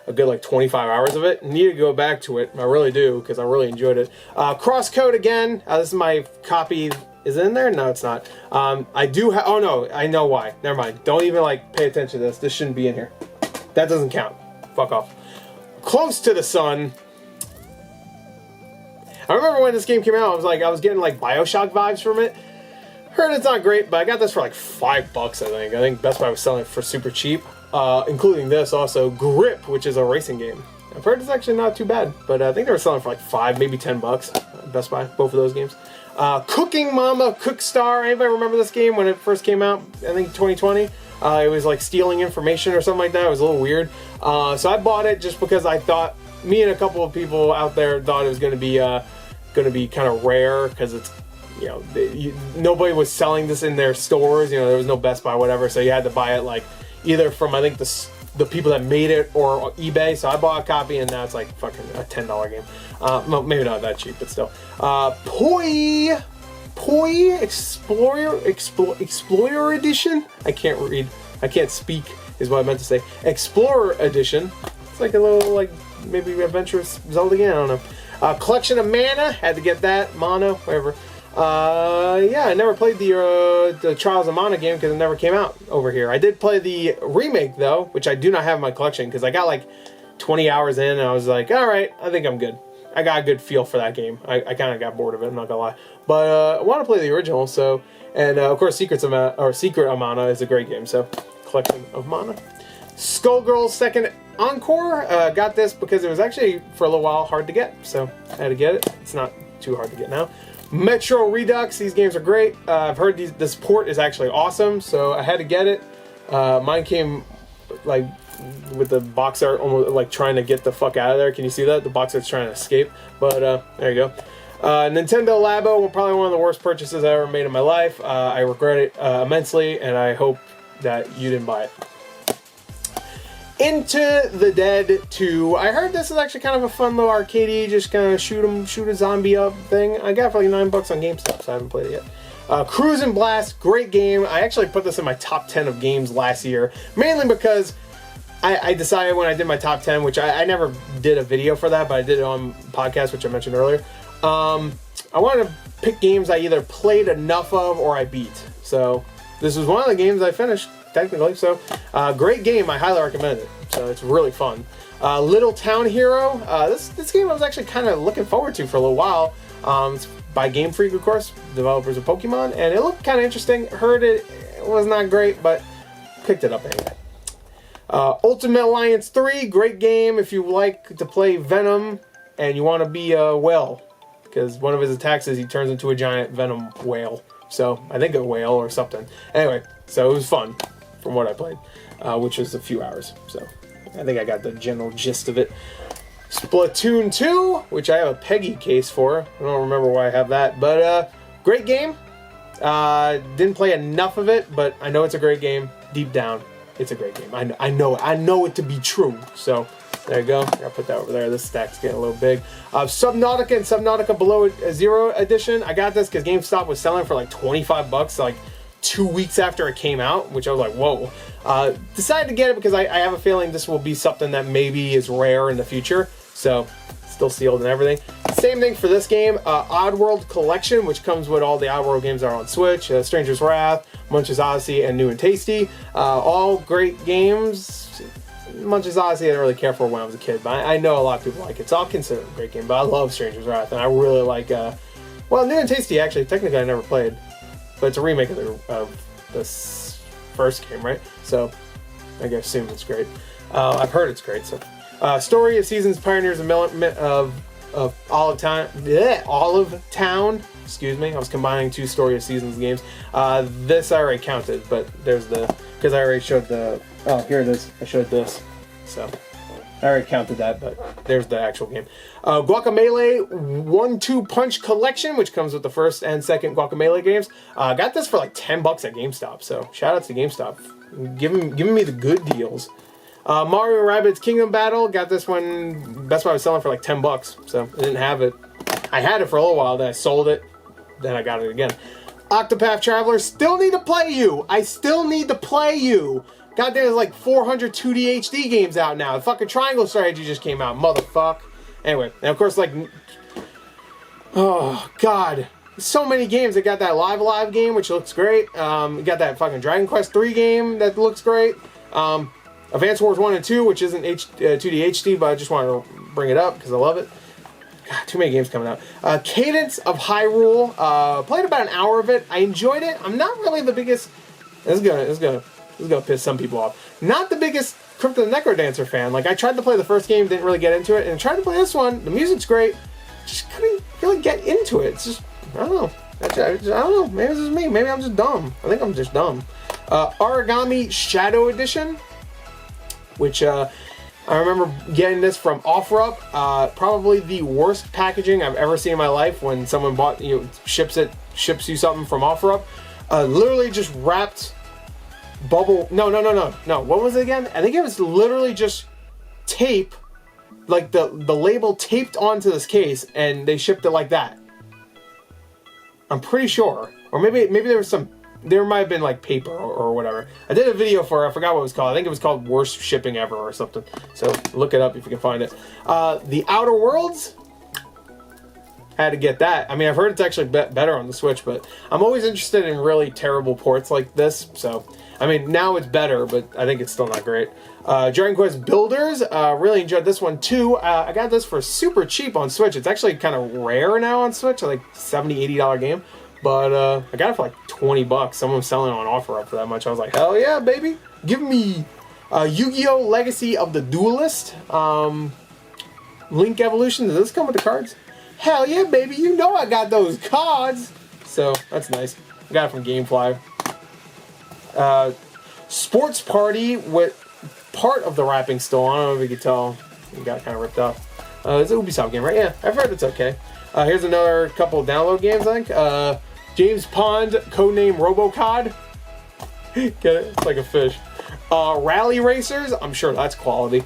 a good like 25 hours of it. Need to go back to it. I really do, because I really enjoyed it. Crosscode again. This is my copy. Is it in there? No, it's not. I do have... Oh no, I know why. Never mind. Don't even like pay attention to this. This shouldn't be in here. That doesn't count. Fuck off. Close to the Sun. I remember when this game came out, I was getting like Bioshock vibes from it. Heard it's not great, but I got this for like $5, I think. I think Best Buy was selling it for super cheap. Including this also, Grip, which is a racing game. I've heard it's actually not too bad, but I think they were selling for like $5, maybe $10. Best Buy, both of those games. Cooking Mama Cookstar. Anybody remember this game when it first came out? I think 2020. It was like stealing information or something like that. It was a little weird. So I bought it just because I thought, me and a couple of people out there thought it was going to be kind of rare, because it's, you know, nobody was selling this in their stores. You know, there was no Best Buy, whatever. So you had to buy it like either from, I think, the people that made it or eBay. So I bought a copy, and now it's like fucking a $10 game. Well, maybe not that cheap, but still. Poi Explorer Edition? I can't read. I can't speak, is what I meant to say. Explorer Edition. It's like a little, like, maybe adventurous Zelda game, I don't know. Collection of Mana. Had to get that. Mana, whatever. Yeah, I never played the Trials of Mana game because it never came out over here. I did play the remake, though, which I do not have in my collection because I got like 20 hours in and I was like, alright, I think I'm good. I got a good feel for that game. I kind of got bored of it, I'm not gonna lie. But I want to play the original, so... And of course, Secret of Mana is a great game, so... Collection of Mana. Skullgirls Second Encore. Got this because it was actually, for a little while, hard to get. So, I had to get it. It's not too hard to get now. Metro Redux. These games are great. I've heard this port is actually awesome, so I had to get it. Mine came, like... with the box art almost like trying to get the fuck out of there. Can you see that? The box art's trying to escape. But there you go. Nintendo Labo, probably one of the worst purchases I ever made in my life. I regret it immensely, and I hope that you didn't buy it. Into the Dead 2. I heard this is actually kind of a fun little arcadey, just kind of shoot a zombie up thing. I got it for like $9 on GameStop, so I haven't played it yet. Cruise and Blast, great game. I actually put this in my top 10 of games last year, mainly because I decided when I did my top 10, which I never did a video for that, but I did it on podcast, which I mentioned earlier. I wanted to pick games I either played enough of or I beat. So this was one of the games I finished, technically. So great game. I highly recommend it. So it's really fun. Little Town Hero. This game I was actually kind of looking forward to for a little while. It's by Game Freak, of course, developers of Pokemon, and it looked kind of interesting. Heard it was not great, but picked it up anyway. Ultimate Alliance 3, great game if you like to play Venom and you want to be a whale, because one of his attacks is he turns into a giant Venom whale. So, I think a whale or something. Anyway, so it was fun from what I played, which was a few hours. So, I think I got the general gist of it. Splatoon 2, which I have a Peggy case for. I don't remember why I have that, but great game. Didn't play enough of it, but I know it's a great game deep down. it's a great game. I know it to be true. So there you go. I'll put that over there. This stack's getting a little big. Subnautica and Subnautica Below Zero Edition. I got this because GameStop was selling for like 25 bucks, like 2 weeks after it came out, which I was like, whoa. Decided to get it because I have a feeling this will be something that maybe is rare in the future. So still sealed and everything. Same thing for this game, Oddworld Collection, which comes with all the Oddworld games that are on Switch, Stranger's Wrath, Munch's Odyssey, and New and Tasty. All great games. Munch's Odyssey I didn't really care for when I was a kid, but I know a lot of people like it, so I'll consider it a great game. But I love Stranger's Wrath, and I really like, well, New and Tasty, actually, technically I never played, but it's a remake of this first game, right? So I assume it's great. I've heard it's great, so. Story of Seasons, Pioneers of Olive Town. Excuse me, I was combining two Story of Seasons games. This I already counted, but there's because I already showed oh, here it is. I showed this, so I already counted that, but there's the actual game. Guacamelee 1-2 Punch Collection, which comes with the first and second Guacamelee games. Got this for like 10 bucks at GameStop, so shout out to GameStop, giving me the good deals. Mario & Rabbids Kingdom Battle, got this one, Best Buy was selling for like 10 bucks, so I didn't have it. I had it for a little while, then I sold it, then I got it again. Octopath Traveler, still need to play you! I still need to play you! God, there's like 400 2D HD games out now. The fucking Triangle Strategy just came out, motherfuck. Anyway, and of course, like, oh, God. So many games. They got that Live Alive game, which looks great. You got that fucking Dragon Quest 3 game that looks great. Advance Wars 1 and 2, which isn't 2D HD, but I just wanted to bring it up because I love it. God, too many games coming out. Cadence of Hyrule. Played about an hour of it. I enjoyed it. I'm not really the biggest. This is gonna piss some people off. Not the biggest Crypt of the Necrodancer fan. Like, I tried to play the first game, didn't really get into it, and tried to play this one. The music's great. Just couldn't really get into it. It's just, I don't know. I don't know. Maybe this is me. Maybe I'm just dumb. I think I'm just dumb. Origami Shadow Edition, which I remember getting this from OfferUp. Probably the worst packaging I've ever seen in my life. When someone ships you something from OfferUp, literally just wrapped bubble. No. What was it again? I think it was literally just tape, like the label taped onto this case, and they shipped it like that. I'm pretty sure, or maybe there might have been like paper or whatever. I did a video for it. I forgot what it was called. I think it was called Worst Shipping Ever or something. So look it up if you can find it. The Outer Worlds. Had to get that. I mean, I've heard it's actually better on the Switch, but I'm always interested in really terrible ports like this. So, I mean, now it's better, but I think it's still not great. Dragon Quest Builders. Really enjoyed this one too. I got this for super cheap on Switch. It's actually kind of rare now on Switch, like $70, $80 game. But I got it for like 20 bucks. Someone was selling it on OfferUp for that much. I was like, hell yeah, baby. Give me Yu-Gi-Oh! Legacy of the Duelist. Link Evolution. Does this come with the cards? Hell yeah, baby. You know I got those cards. So, that's nice. I got it from Gamefly. Sports Party with part of the wrapping still. I don't know if you can tell. It got kind of ripped off. It's an Ubisoft game, right? Yeah, I've heard it's okay. Here's another couple of download games, I think. James Pond, codename RoboCod. Get it? It's like a fish. Rally Racers. I'm sure that's quality.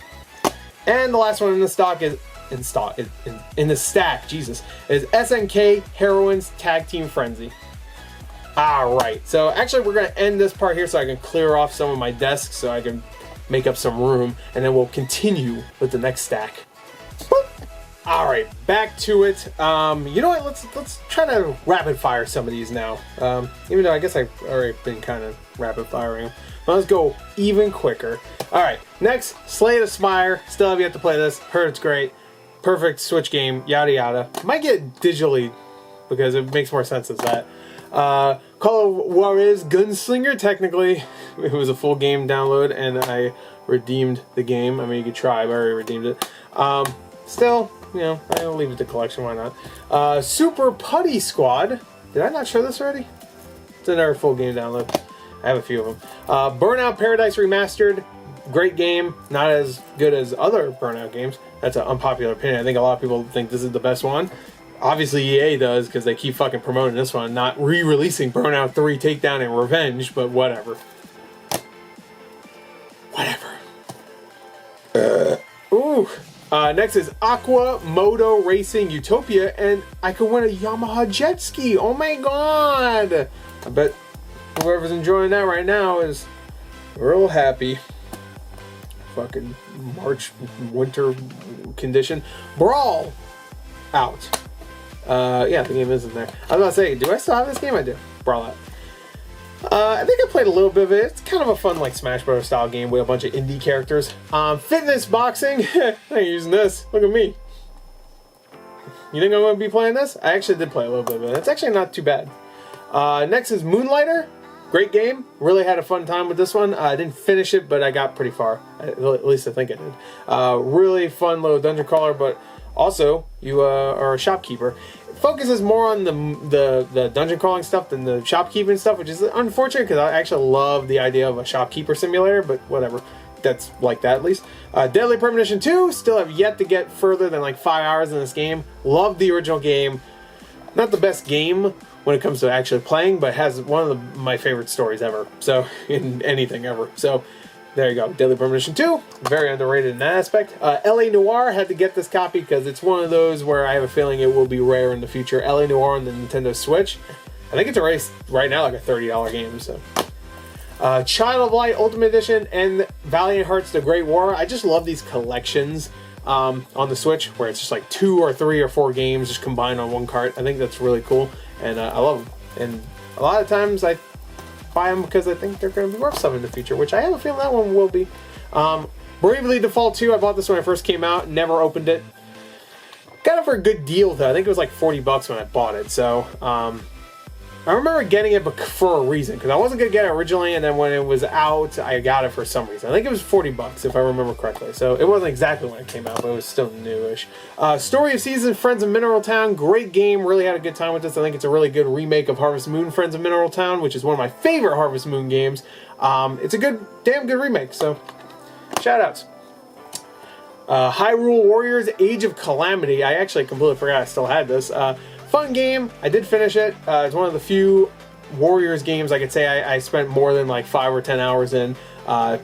And the last one in the stock is in the stack. Jesus, is SNK Heroines Tag Team Frenzy. Alright, so actually we're going to end this part here so I can clear off some of my desks so I can make up some room, and then we'll continue with the next stack. Alright, back to it. You know what, let's try to rapid fire some of these now. Even though I guess I've already been kind of rapid firing them. But let's go even quicker. Alright, next, Slay the Spire. Still have yet to play this. Heard it's great. Perfect Switch game, yada yada. Might get it digitally because it makes more sense as that. Call of Juarez Gunslinger, technically it was a full game download and I redeemed the game. I mean, you could try, but I already redeemed it. Still, you know, I'll leave it to collection, why not? Super Putty Squad. Did I not show this already? It's another full game download. I have a few of them. Burnout Paradise Remastered. Great game. Not as good as other Burnout games. That's an unpopular opinion. I think a lot of people think this is the best one. Obviously EA does, because they keep fucking promoting this one, not re-releasing Burnout 3 Takedown and Revenge, but whatever. Next is Aqua Moto Racing Utopia, and I could win a Yamaha jet ski. Oh my god! I bet whoever's enjoying that right now is real happy. Fucking March winter condition. Brawl out. Yeah, the game isn't there. I was about to say, do I still have this game? I do. Brawl out. I think I played a little bit of it. It's kind of a fun, like, Smash Bros. Style game with a bunch of indie characters. Fitness boxing. I ain't using this. Look at me. You think I'm going to be playing this? I actually did play a little bit of it. It's actually not too bad. Next is Moonlighter. Great game. Really had a fun time with this one. I didn't finish it, but I got pretty far. At least I think I did. Really fun little dungeon crawler, but also you are a shopkeeper. It focuses more on the dungeon crawling stuff than the shopkeeping stuff, which is unfortunate because I actually love the idea of a shopkeeper simulator, but whatever. That's like that at least. Deadly Premonition 2, still have yet to get further than like 5 hours in this game. Love the original game. Not the best game when it comes to actually playing, but has one of my favorite stories ever. So, in anything ever. So, there you go. Deadly Premonition 2, very underrated in that aspect. LA Noire, had to get this copy because it's one of those where I have a feeling it will be rare in the future. LA Noire on the Nintendo Switch. I think it's already right now like a $30 game, so. Child of Light Ultimate Edition and Valiant Hearts The Great War. I just love these collections on the Switch where it's just like 2 or 3 or 4 games just combined on one cart. I think that's really cool, and I love them. And a lot of times I buy them because I think they're going to be worth something in the future, which I have a feeling that one will be. Bravely Default 2, I bought this when it first came out, never opened it. Got it for a good deal though. I think it was like $40 when I bought it, so I remember getting it for a reason, because I wasn't going to get it originally, and then when it was out, I got it for some reason. I think it was $40, if I remember correctly. So it wasn't exactly when it came out, but it was still newish. Story of Seasons, Friends of Mineral Town. Great game. Really had a good time with this. I think it's a really good remake of Harvest Moon, Friends of Mineral Town, which is one of my favorite Harvest Moon games. It's a damn good remake, so shout outs. Hyrule Warriors, Age of Calamity. I actually completely forgot I still had this. Fun game. I did finish it. It's one of the few Warriors games I could say I spent more than like 5 or 10 hours in.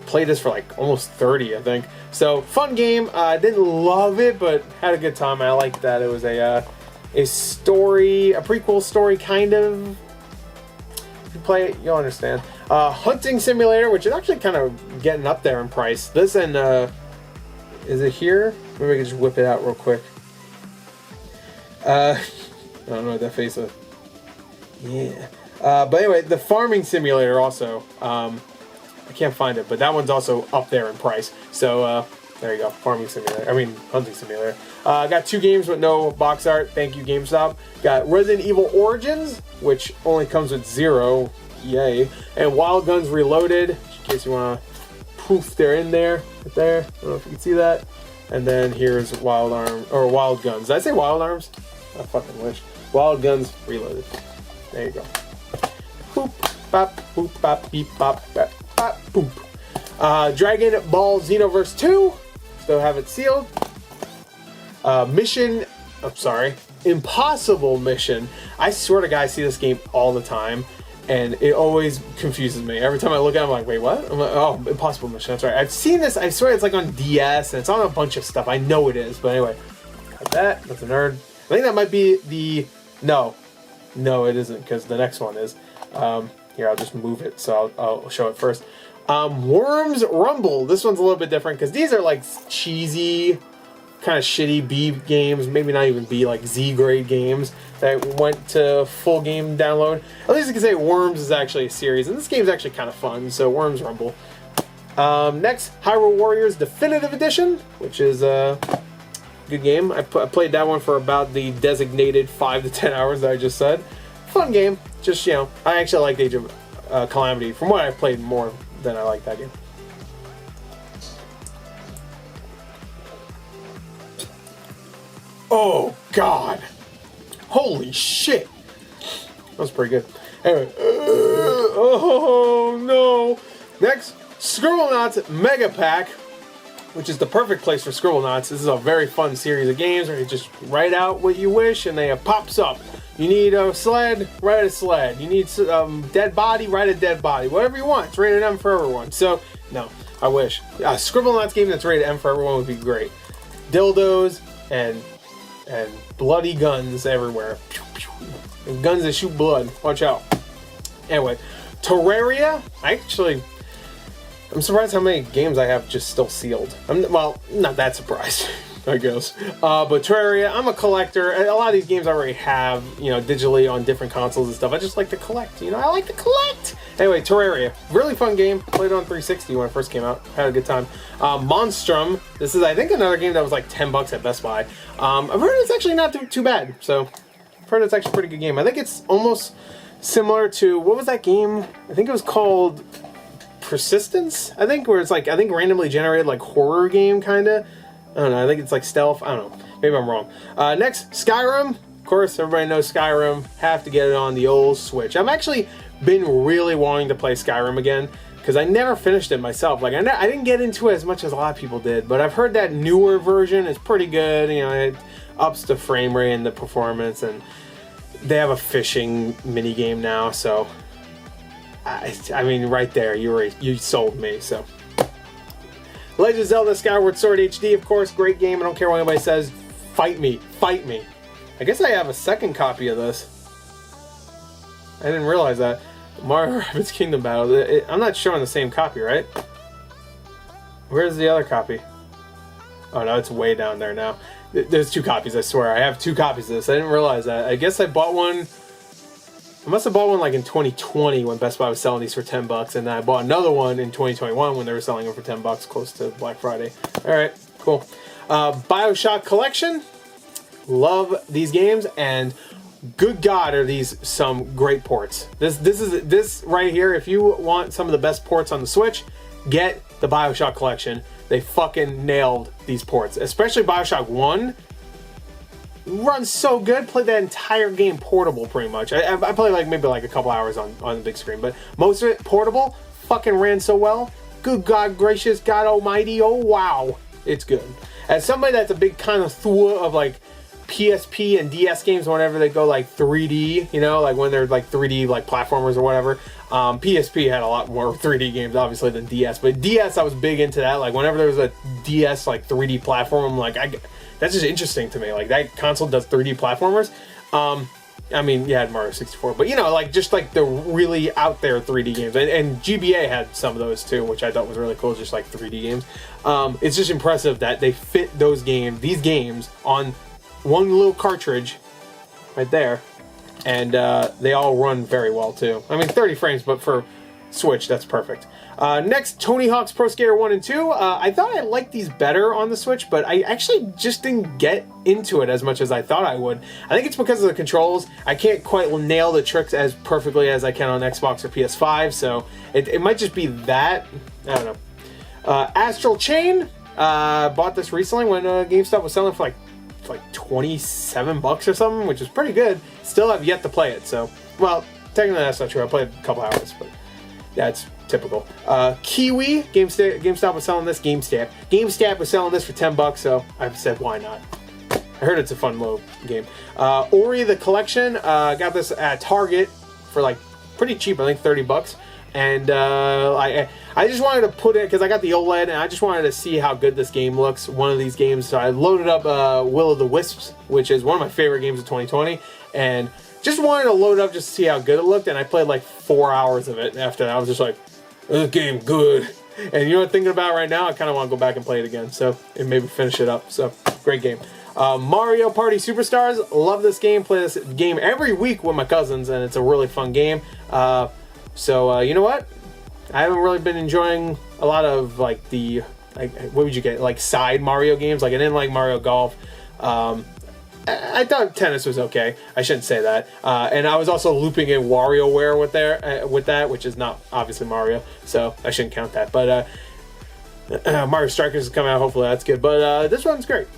Played this for like almost 30, I think. So fun game. I didn't love it, but had a good time. I liked that it was a story, a prequel story kind of. If you play it, you'll understand. Hunting Simulator, which is actually kind of getting up there in price. This and is it here? Maybe I can just whip it out real quick. I don't know what that face is. Yeah. But anyway, the Farming Simulator also. I can't find it, but that one's also up there in price. So, there you go. Farming Simulator. I mean, Hunting Simulator. Got 2 games with no box art. Thank you, GameStop. Got Resident Evil Origins, which only comes with 0. Yay. And Wild Guns Reloaded, in case you want to poof, they're in there. Right there. I don't know if you can see that. And then here's Wild Guns. Did I say Wild Arms? I fucking wish. Wild Guns Reloaded. There you go. Boop, bop, boop, bop, beep, bop, bop, bop, boop. Dragon Ball Xenoverse 2. Still have it sealed. Impossible Mission. I swear to God, I see this game all the time, and it always confuses me. Every time I look at it, I'm like, wait, what? I'm like, oh, Impossible Mission, that's right. I've seen this, I swear it's like on DS, and it's on a bunch of stuff. I know it is, but anyway. Like that, that's a nerd. I think that might be the... No, it isn't, because the next one is. Here, I'll just move it, so I'll show it first. Worms Rumble. This one's a little bit different, because these are like cheesy, kind of shitty B games, maybe not even B, like Z grade games that went to full game download. At least you can say Worms is actually a series, and this game's actually kind of fun, so Worms Rumble. Next, Hyrule Warriors Definitive Edition, which is good game. I played that one for about the designated 5 to 10 hours that I just said. Fun game. Just, you know, I actually like Age of Calamity. From what I've played, more than I like that game. Oh, God. Holy shit. That was pretty good. Anyway. Oh, no. Next, Scribblenauts Mega Pack, which is the perfect place for Scribblenauts. This is a very fun series of games where you just write out what you wish and it pops up. You need a sled, write a sled. You need dead body, write a dead body. Whatever you want. It's rated M for everyone. So, no, I wish. A Scribblenauts game that's rated M for everyone would be great. dildos and bloody guns everywhere. And guns that shoot blood. Watch out. Anyway, Terraria. I'm surprised how many games I have just still sealed. Well, not that surprised, I guess. But Terraria, I'm a collector. A lot of these games I already have, you know, digitally on different consoles and stuff. I just like to collect, you know, I like to collect. Anyway, Terraria, really fun game. Played it on 360 when it first came out. Had a good time. Monstrum, this is, I think, another game that was like $10 at Best Buy. I've heard it's actually not too bad, so I've heard it's actually a pretty good game. I think it's almost similar to, what was that game? I think it was called Persistence, I think, where it's like, I think randomly generated like horror game kind of. I don't know, I think it's like stealth, I don't know, maybe I'm wrong. Next, Skyrim. Of course, everybody knows Skyrim. Have to get it on the old Switch. I've actually been really wanting to play Skyrim again because I never finished it myself. Like, I didn't get into it as much as a lot of people did, but I've heard that newer version is pretty good. You know, it ups the frame rate and the performance, and they have a fishing mini game now, so I mean, right there, you sold me. So, Legend of Zelda: Skyward Sword HD, of course, great game. I don't care what anybody says. Fight me, fight me. I guess I have a second copy of this. I didn't realize that. Mario Rabbids Kingdom Battle. I'm not showing the same copy, right? Where's the other copy? Oh no, it's way down there now. There's two copies, I swear. I have two copies of this. I didn't realize that. I guess I bought one. I must have bought one like in 2020 when Best Buy was selling these for $10, and then I bought another one in 2021 when they were selling them for $10 close to Black Friday. Alright, cool. BioShock Collection. Love these games, and good God are these some great ports. This right here, if you want some of the best ports on the Switch, get the BioShock Collection. They fucking nailed these ports. Especially BioShock 1. Runs so good. Played that entire game portable pretty much. I played like maybe like a couple hours on the big screen, but most of it portable. Fucking ran so well. Good God gracious, God almighty, oh wow. It's good. As somebody that's a big connoisseur of like PSP and DS games whenever they go like 3D, you know, like when they're like 3D like platformers or whatever. PSP had a lot more 3D games obviously than DS, but DS I was big into that. Like whenever there was a DS like 3D platform, I'm like, that's just interesting to me. Like that console does 3D platformers. I mean, you had Mario 64, but you know, like just like the really out there 3D games, and GBA had some of those too, which I thought was really cool, just like 3D games. It's just impressive that they fit these games on one little cartridge right there, and they all run very well too. I mean, 30 frames, but for Switch, that's perfect. Next, Tony Hawk's Pro Skater 1 and 2. I thought I liked these better on the Switch, but I actually just didn't get into it as much as I thought I would. I think it's because of the controls. I can't quite nail the tricks as perfectly as I can on Xbox or PS5, so it might just be that. I don't know. Astral Chain. Bought this recently when GameStop was selling for like $27 or something, which is pretty good. Still have yet to play it, so, well, technically that's not true. I played a couple hours, but yeah, it's typical. Kiwi, GameStop was selling this. GameStop was selling this for $10, so I said, why not? I heard it's a fun little game. Ori the Collection, got this at Target for like pretty cheap, I think $30. And I just wanted to put it, because I got the OLED, and I just wanted to see how good this game looks, one of these games. So I loaded up Will of the Wisps, which is one of my favorite games of 2020, and just wanted to load it up just to see how good it looked, and I played like 4 hours of it after that. I was just like, this game good. And you know what I'm thinking about right now? I kind of want to go back and play it again, so, and maybe finish it up. So, great game. Mario Party Superstars, love this game. Play this game every week with my cousins, and it's a really fun game. So, you know what? I haven't really been enjoying a lot of, like, what would you get? Like, side Mario games. Like, I didn't like Mario Golf. I thought tennis was okay. I shouldn't say that. And I was also looping in WarioWare with that, which is not obviously Mario, so I shouldn't count that. But Mario Strikers is coming out. Hopefully that's good. But this one's great.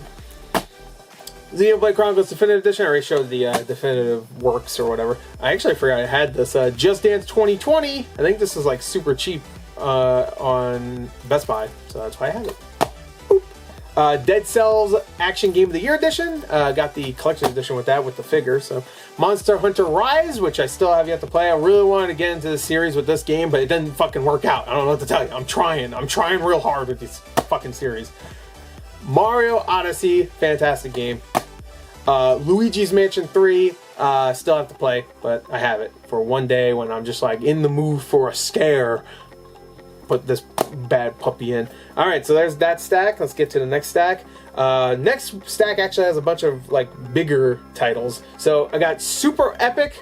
Xenoblade Chronicles Definitive Edition. I already showed the definitive works or whatever. I actually forgot I had this. Just Dance 2020. I think this is like super cheap on Best Buy, so that's why I have it. Dead Cells Action Game of the Year Edition. Got the collection edition with that, with the figure. So, Monster Hunter Rise, which I still have yet to play. I really wanted to get into the series with this game, but it didn't fucking work out. I don't know what to tell you. I'm trying real hard with this fucking series. Mario Odyssey, fantastic game. Luigi's Mansion 3, still have to play, but I have it for one day when I'm just like in the mood for a scare. Put this bad puppy in. All right, so there's that stack. Let's get to the next stack. Next stack actually has a bunch of like bigger titles. So I got Super Epic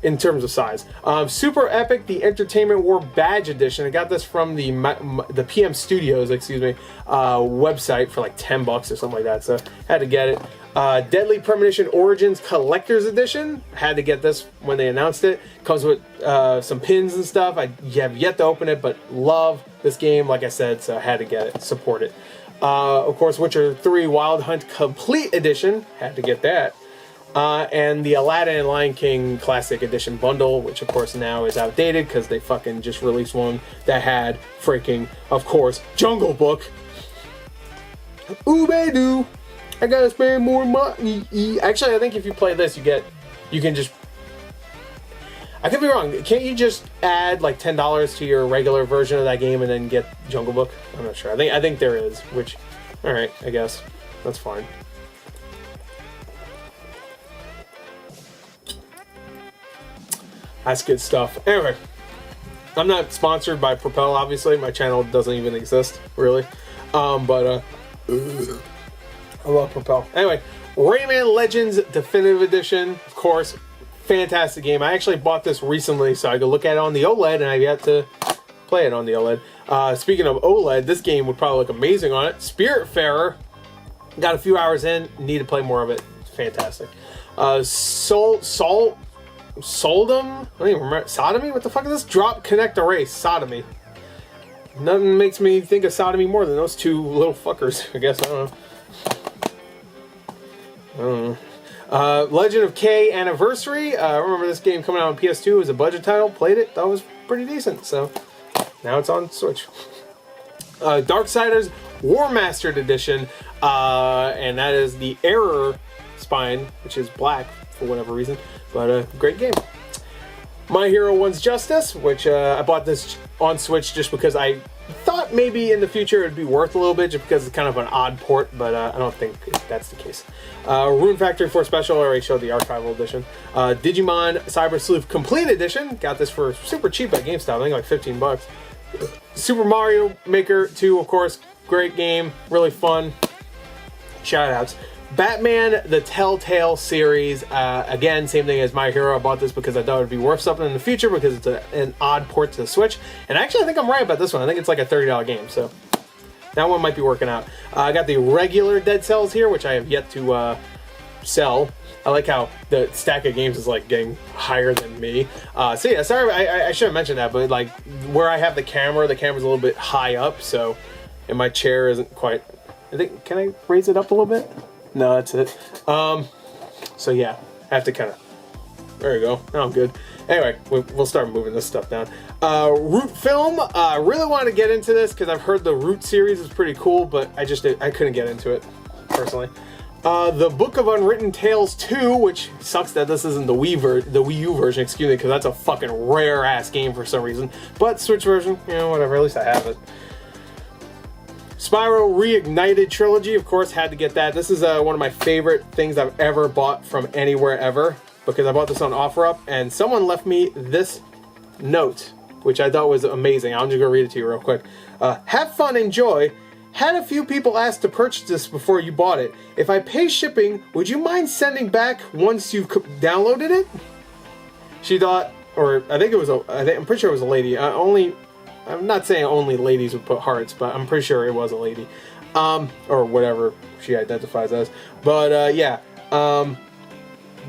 in terms of size. Super Epic, the Entertainment War Badge Edition. I got this from the PM Studios, website for like $10 or something like that. So had to get it. Deadly Premonition Origins Collector's Edition. Had to get this when they announced it. Comes with some pins and stuff. I have yet to open it, but love this game, like I said, so I had to get it, support it. Of course, Witcher 3 Wild Hunt Complete Edition. Had to get that. And the Aladdin and Lion King Classic Edition bundle, which of course now is outdated because they fucking just released one that had freaking, of course, Jungle Book. Ooh-bay-doo. I gotta spend more money. Actually, I think if you play this, you can just. I could be wrong. Can't you just add like $10 to your regular version of that game and then get Jungle Book? I'm not sure. I think there is. Which, all right, I guess that's fine. That's good stuff. Anyway, I'm not sponsored by Propel. Obviously, my channel doesn't even exist really. I love Propel. Anyway, Rayman Legends Definitive Edition, of course, fantastic game. I actually bought this recently so I could look at it on the OLED, and I've yet to play it on the OLED. Speaking of OLED, this game would probably look amazing on it. Spiritfarer, got a few hours in, need to play more of it. It's fantastic. Soldum? I don't even remember. Sodomy? What the fuck is this? Drop, Connect, Erase. Sodomy. Nothing makes me think of sodomy more than those two little fuckers, I guess. I don't know. Legend of K Anniversary. I remember this game coming out on PS2. It was a budget title. Played it. That was pretty decent. So now it's on Switch. Darksiders War Mastered Edition. And that is the Error spine, which is black for whatever reason. But a great game. My Hero One's Justice, which I bought this on Switch just because I thought maybe in the future it'd be worth a little bit just because it's kind of an odd port, but I don't think that's the case. Rune Factory 4 Special, I already showed the archival edition. Digimon Cyber Sleuth Complete Edition, got this for super cheap at GameStop, I think like $15. Super Mario Maker 2, of course, great game, really fun. Shoutouts. Batman, the Telltale series, again, same thing as My Hero. I bought this because I thought it would be worth something in the future because it's an odd port to the Switch. And actually, I think I'm right about this one. I think it's like a $30 game, so that one might be working out. I got the regular Dead Cells here, which I have yet to sell. I like how the stack of games is like getting higher than me. So yeah, sorry, I should have mentioned that, but like where I have the camera's a little bit high up, so, and my chair isn't quite, I think, can I raise it up a little bit? No, that's it. So yeah, I have to kind of, there you go, now I'm good. Anyway, we'll start moving this stuff down. Root Film, I really wanted to get into this because I've heard the Root series is pretty cool, but I couldn't get into it, personally. The Book of Unwritten Tales 2, which sucks that this isn't the Wii U version, excuse me, because that's a fucking rare-ass game for some reason. But Switch version, you know, whatever, at least I have it. Spyro Reignited Trilogy, of course, had to get that. This is one of my favorite things I've ever bought from anywhere ever, because I bought this on OfferUp, and someone left me this note, which I thought was amazing. I'm just going to read it to you real quick. Have fun, enjoy. Had a few people ask to purchase this before you bought it. If I pay shipping, would you mind sending back once you've downloaded it? She thought, or I think it was I'm pretty sure it was a lady. I'm not saying only ladies would put hearts, but I'm pretty sure it was a lady. Or whatever she identifies as. But yeah,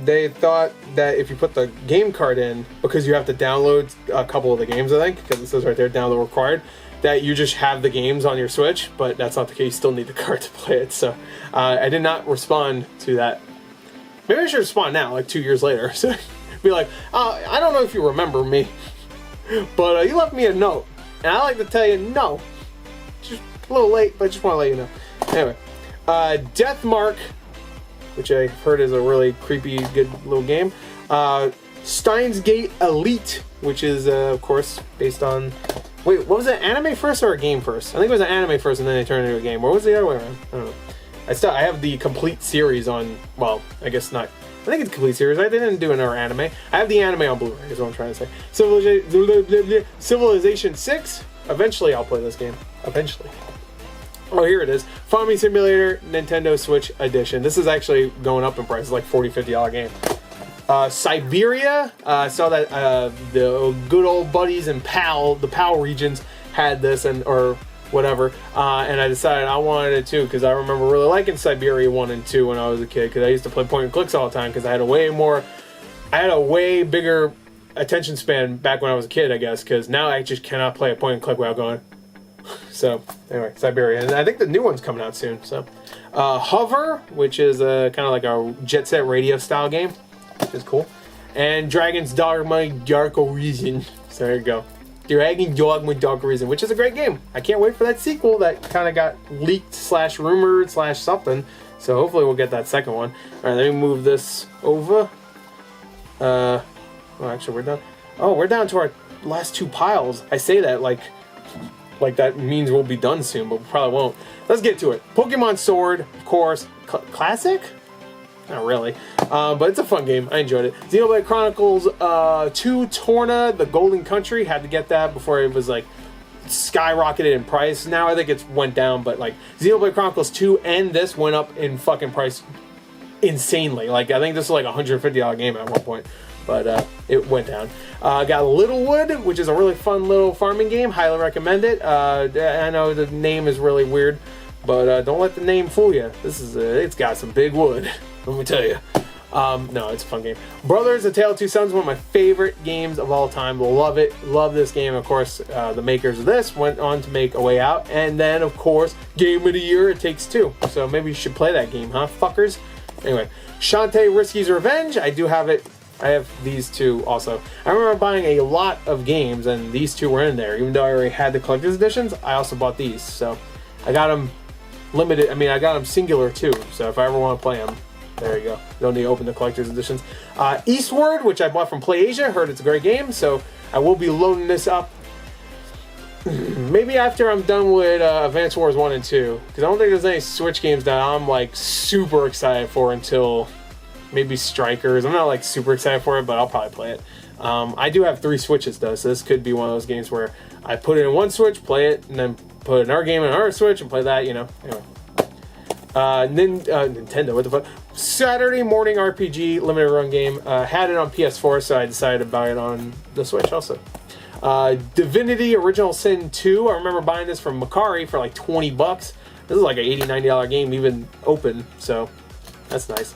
they thought that if you put the game card in, because you have to download a couple of the games, I think, because it says right there, download required, that you just have the games on your Switch, but that's not the case. You still need the card to play it. So I did not respond to that. Maybe I should respond now, like 2 years later. So be like, I don't know if you remember me, but you left me a note. And I like to tell you, no. Just a little late, but I just want to let you know. Anyway, Deathmark, which I've heard is a really creepy, good little game. Steins Gate Elite, which is, of course, based on Wait, what was it? Anime first or a game first? I think it was an anime first, and then they turned it into a game. Or was it the other way around? I don't know. I have the complete series on. Well, I guess not. I think it's a complete series. I didn't do another anime. I have the anime on Blu-ray. Is what I'm trying to say. Civilization 6. Eventually, I'll play this game. Eventually. Oh, here it is. Farming Simulator Nintendo Switch Edition. This is actually going up in price. It's like $40, $50 game. Siberia. I saw that the good old buddies and the PAL regions had this or whatever, and I decided I wanted it too because I remember really liking Siberia 1 and 2 when I was a kid because I used to play point and clicks all the time because I had a way bigger attention span back when I was a kid, I guess, because now I just cannot play a point and click without going. So anyway, Siberia, and I think the new one's coming out soon. So Hover, which is kind of like a Jet Set Radio style game, which is cool, and Dragon's Dogma Dark Origin. So there you go. Dragon Dogma Dark Origin, which is a great game. I can't wait for that sequel that kind of got leaked / rumored / something. So hopefully we'll get that second one. All right, let me move this over. Oh, actually, we're done. Oh, we're down to our last 2 piles. I say that like that means we'll be done soon, but we probably won't. Let's get to it. Pokemon Sword, of course. Classic? Not really. But it's a fun game. I enjoyed it. Xenoblade Chronicles 2 Torna, the Golden Country. Had to get that before it was like skyrocketed in price. Now I think it's went down, but like Xenoblade Chronicles 2 and this went up in fucking price insanely. Like I think this is like a $150 game at one point. But it went down. Got Littlewood, which is a really fun little farming game. Highly recommend it. I know the name is really weird, but don't let the name fool you. It's got some big wood, let me tell you. No, it's a fun game. Brothers: A Tale of Two Sons, one of my favorite games of all time. Love it. Love this game. Of course, the makers of this went on to make A Way Out, and then of course, Game of the Year, It Takes Two. So maybe you should play that game, huh, fuckers? Anyway, Shantae Risky's Revenge. I do have it. I have these two also. I remember buying a lot of games, and these two were in there. Even though I already had the collector's editions, I also bought these. So I got them limited. I mean, I got them singular too. So if I ever want to play them, there you go. Don't need to open the collector's editions. Eastward, which I bought from PlayAsia. Heard it's a great game, so I will be loading this up. Maybe after I'm done with Advance Wars 1 and 2. Because I don't think there's any Switch games that I'm like super excited for until maybe Strikers. I'm not like super excited for it, but I'll probably play it. I do have 3 Switches though, so this could be one of those games where I put it in one Switch, play it, and then put another game in another Switch and play that, you know. Anyway. Nintendo, what the fuck? Saturday Morning RPG limited run game. Had it on PS4, so I decided to buy it on the Switch also. Divinity Original Sin 2. I remember buying this from Macari for like 20 bucks. This is like an $80, $90 game, even open, so that's nice.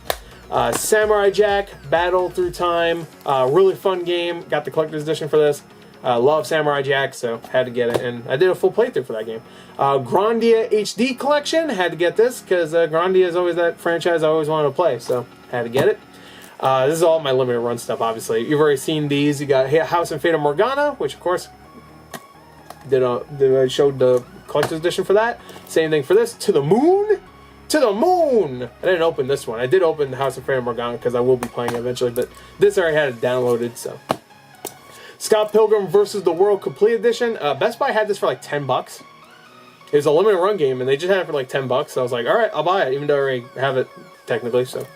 Samurai Jack, Battle Through Time, really fun game. Got the collector's edition for this. Love Samurai Jack, so had to get it, and I did a full playthrough for that game. Grandia HD Collection, had to get this, because Grandia is always that franchise I always wanted to play, so had to get it. This is all my limited run stuff, obviously. You've already seen these. You got House and Fata Morgana, which of course, I showed the collector's edition for that. Same thing for this. To the Moon? To the Moon! I didn't open this one. I did open the House of Fata Morgana because I will be playing it eventually, but this I already had it downloaded, so. Scott Pilgrim vs. the World Complete Edition. Best Buy had this for like 10 bucks. It was a limited run game, and they just had it for like 10 bucks, so I was like, alright, I'll buy it, even though I already have it technically, so.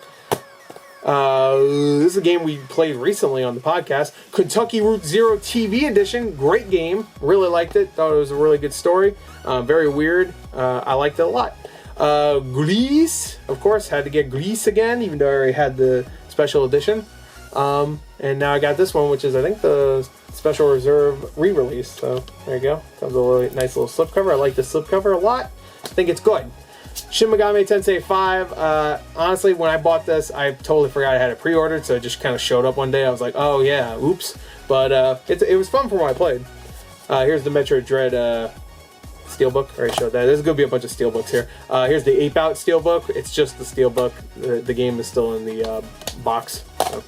This is a game we played recently on the podcast. Kentucky Route Zero TV Edition. Great game. Really liked it. Thought it was a really good story. Very weird. I liked it a lot. Grease, of course, had to get Grease again, even though I already had the special edition. And now I got this one, which is, I think, the Special Reserve re-release. So, there you go. Comes with a really nice little slipcover. I like the slipcover a lot. I think it's good. Shin Megami Tensei 5. Honestly, when I bought this, I totally forgot I had it pre-ordered, so it just kind of showed up one day. I was like, oh yeah, oops. But it was fun from what I played. Here's the Metroid Dread Steelbook. I already showed that. There's going to be a bunch of Steelbooks here. Here's the Ape-Out Steelbook. It's just the Steelbook. The game is still in the box. So.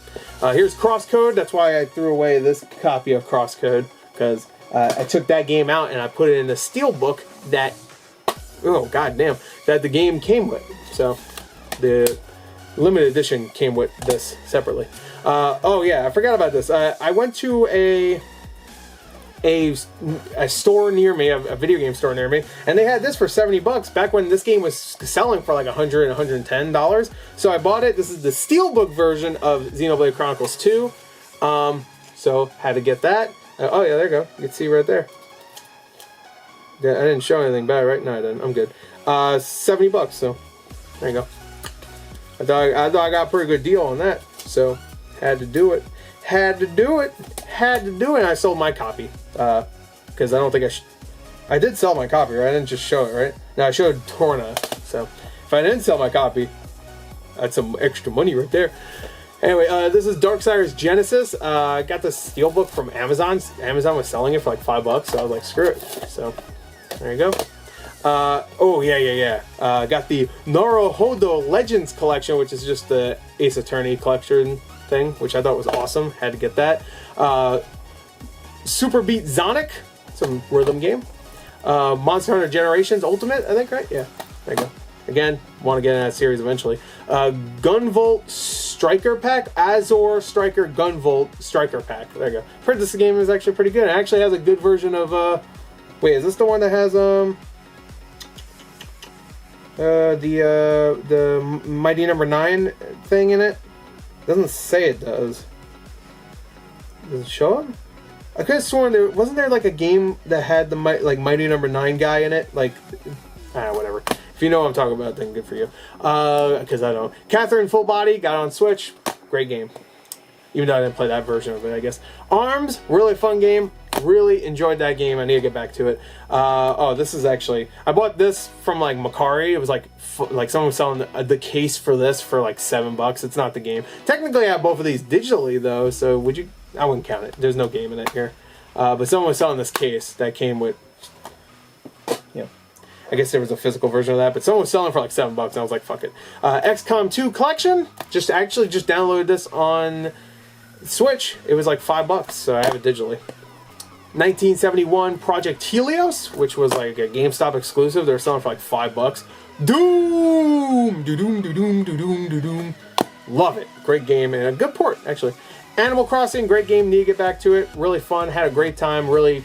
Here's Crosscode. That's why I threw away this copy of Crosscode, because I took that game out and I put it in the Steelbook that, oh goddamn, that the game came with. So the limited edition came with this separately. Oh yeah, I forgot about this. I went to a a store near me, a video game store near me, and they had this for 70 bucks back when this game was selling for like $100 and $110. So I bought it. This is the Steelbook version of Xenoblade Chronicles 2. So had to get that. Oh yeah, there you go. You can see right there. Yeah, I didn't show anything bad, right? No, I didn't. I'm good. 70 bucks. So there you go. I thought I got a pretty good deal on that. So had to do it. Had to do it. And I sold my copy. Because I don't think I did sell my copy, right? I didn't just show it, right? No, I showed Torna. So if I didn't sell my copy, that's some extra money right there. Anyway, this is Darksiders Genesis. I got this Steelbook from Amazon. Amazon was selling it for like $5, so I was like, screw it. So there you go. Oh yeah. Got the Naruhodo Legends collection, which is just the Ace Attorney collection thing, which I thought was awesome. Had to get that. Super Beat Sonic, some rhythm game. Monster Hunter Generations Ultimate, I think, right? Yeah, there you go. Again, want to get in that series eventually. Gunvolt Striker Pack, Azor Striker Gunvolt Striker Pack. There you go. I've heard this game is actually pretty good. It actually has a good version of. Wait, is this the one that has the Mighty Number 9 thing in it? It doesn't say it does. Does it show up? I could have sworn there wasn't there like a game that had the Mighty Number 9 guy in it, like whatever. If you know what I'm talking about, then good for you. Because I don't. Catherine Full Body got on Switch, great game. Even though I didn't play that version of it, I guess. ARMS, really fun game. Really enjoyed that game. I need to get back to it. Oh, this is actually I bought this from like Macari. It was like someone was selling the case for this for like $7. It's not the game. Technically, I have both of these digitally though. So would you? I wouldn't count it. There's no game in it here. But someone was selling this case that came with. Yeah, I guess there was a physical version of that, but someone was selling for like $7, and I was like, fuck it. XCOM 2 collection. Just downloaded this on Switch. It was like $5, so I have it digitally. 1971 Project Helios, which was like a GameStop exclusive. They were selling for like $5. Doom. Love it. Great game and a good port actually. Animal Crossing, great game. Need to get back to it. Really fun. Had a great time. Really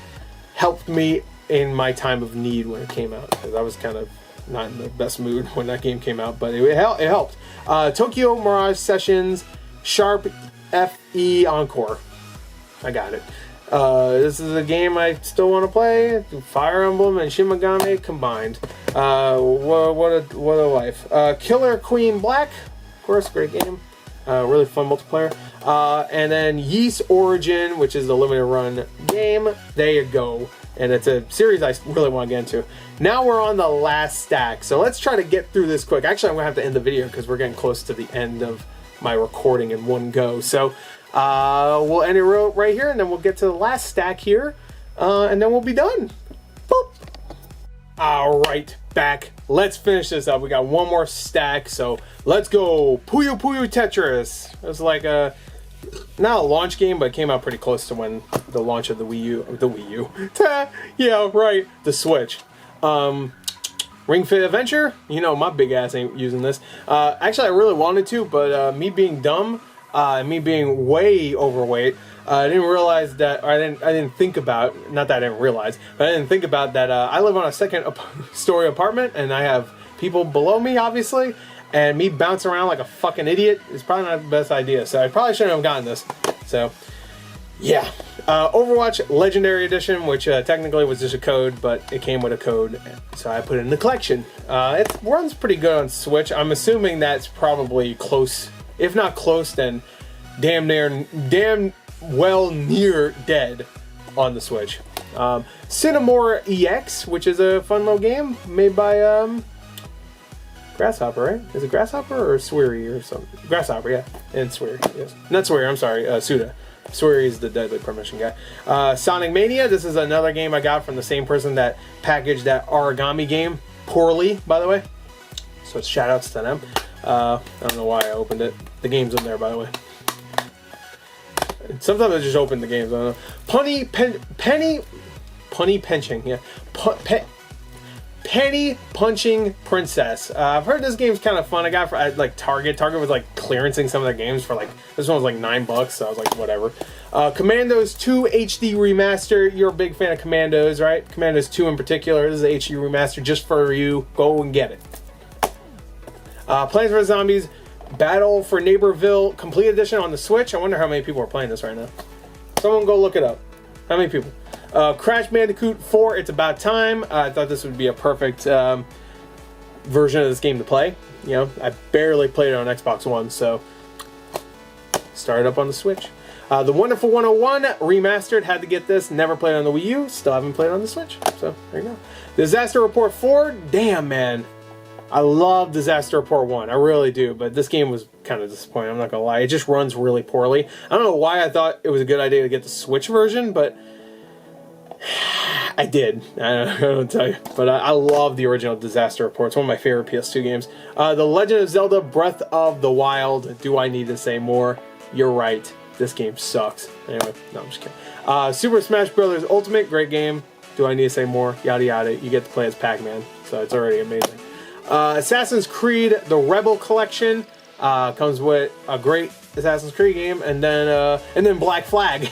helped me in my time of need when it came out, because I was kind of not in the best mood when that game came out, but it helped. Tokyo Mirage Sessions, Sharp FE Encore. I got it. This is a game I still want to play. Fire Emblem and Shin Megami combined. What a life. Killer Queen Black, of course, great game. Really fun multiplayer. And then Yeast Origin, which is the limited run game. There you go. And it's a series I really want to get into. Now we're on the last stack. So let's try to get through this quick. Actually, I'm going to have to end the video because we're getting close to the end of my recording in one go. So we'll end it right here, and then we'll get to the last stack here. And then we'll be done. Boop. All right, back. Let's finish this up. We got one more stack, so let's go. Puyo Puyo Tetris. It was like not a launch game, but it came out pretty close to when the launch of the Wii U. Yeah, right. The Switch. Ring Fit Adventure. You know, my big ass ain't using this. Actually, I really wanted to, but me being dumb, me being way overweight, I didn't realize that, or I didn't think about, not that I didn't realize, but I didn't think about that I live on a second story apartment, and I have people below me, obviously, and me bouncing around like a fucking idiot is probably not the best idea, so I probably shouldn't have gotten this. So, yeah. Overwatch Legendary Edition, which technically was just a code, but it came with a code, so I put it in the collection. It runs pretty good on Switch. I'm assuming that's probably close, if not close, then damn well near dead on the Switch. Cinemore EX, which is a fun little game made by Grasshopper, right? Is it Grasshopper or Swery or something? Grasshopper, yeah. And Swery, yes. Not Swery, I'm sorry, Suda. Swery is the Deadly Premonition guy. Sonic Mania, this is another game I got from the same person that packaged that origami game poorly, by the way. So shout outs to them. I don't know why I opened it. The game's in there, by the way. Sometimes I just open the games, I don't know. Punny Penching, yeah. Penny Punching Princess. I've heard this game's kind of fun. I got it at like Target. Target was like clearancing some of their games for like, this one was like $9, so I was like, whatever. Commandos 2 HD Remaster. You're a big fan of Commandos, right? Commandos 2 in particular. This is an HD Remaster just for you. Go and get it. Plants vs. Zombies Battle for Neighborville Complete Edition on the Switch. I wonder how many people are playing this right now. Someone go look it up. How many people? Crash Bandicoot 4, It's About Time. I thought this would be a perfect version of this game to play. You know, I barely played it on Xbox One, so started up on the Switch. The Wonderful 101 Remastered, had to get this. Never played on the Wii U, still haven't played on the Switch. So, there you go. Disaster Report 4, damn man. I love Disaster Report 1, I really do, but this game was kind of disappointing, I'm not gonna lie. It just runs really poorly. I don't know why I thought it was a good idea to get the Switch version, but I did. I don't tell you. But I love the original Disaster Report. It's one of my favorite PS2 games. The Legend of Zelda Breath of the Wild. Do I need to say more? You're right. This game sucks. Anyway, no, I'm just kidding. Super Smash Bros. Ultimate, great game. Do I need to say more? Yada yada. You get to play as Pac-Man, so it's already amazing. Assassin's Creed The Rebel Collection comes with a great Assassin's Creed game, and then Black Flag.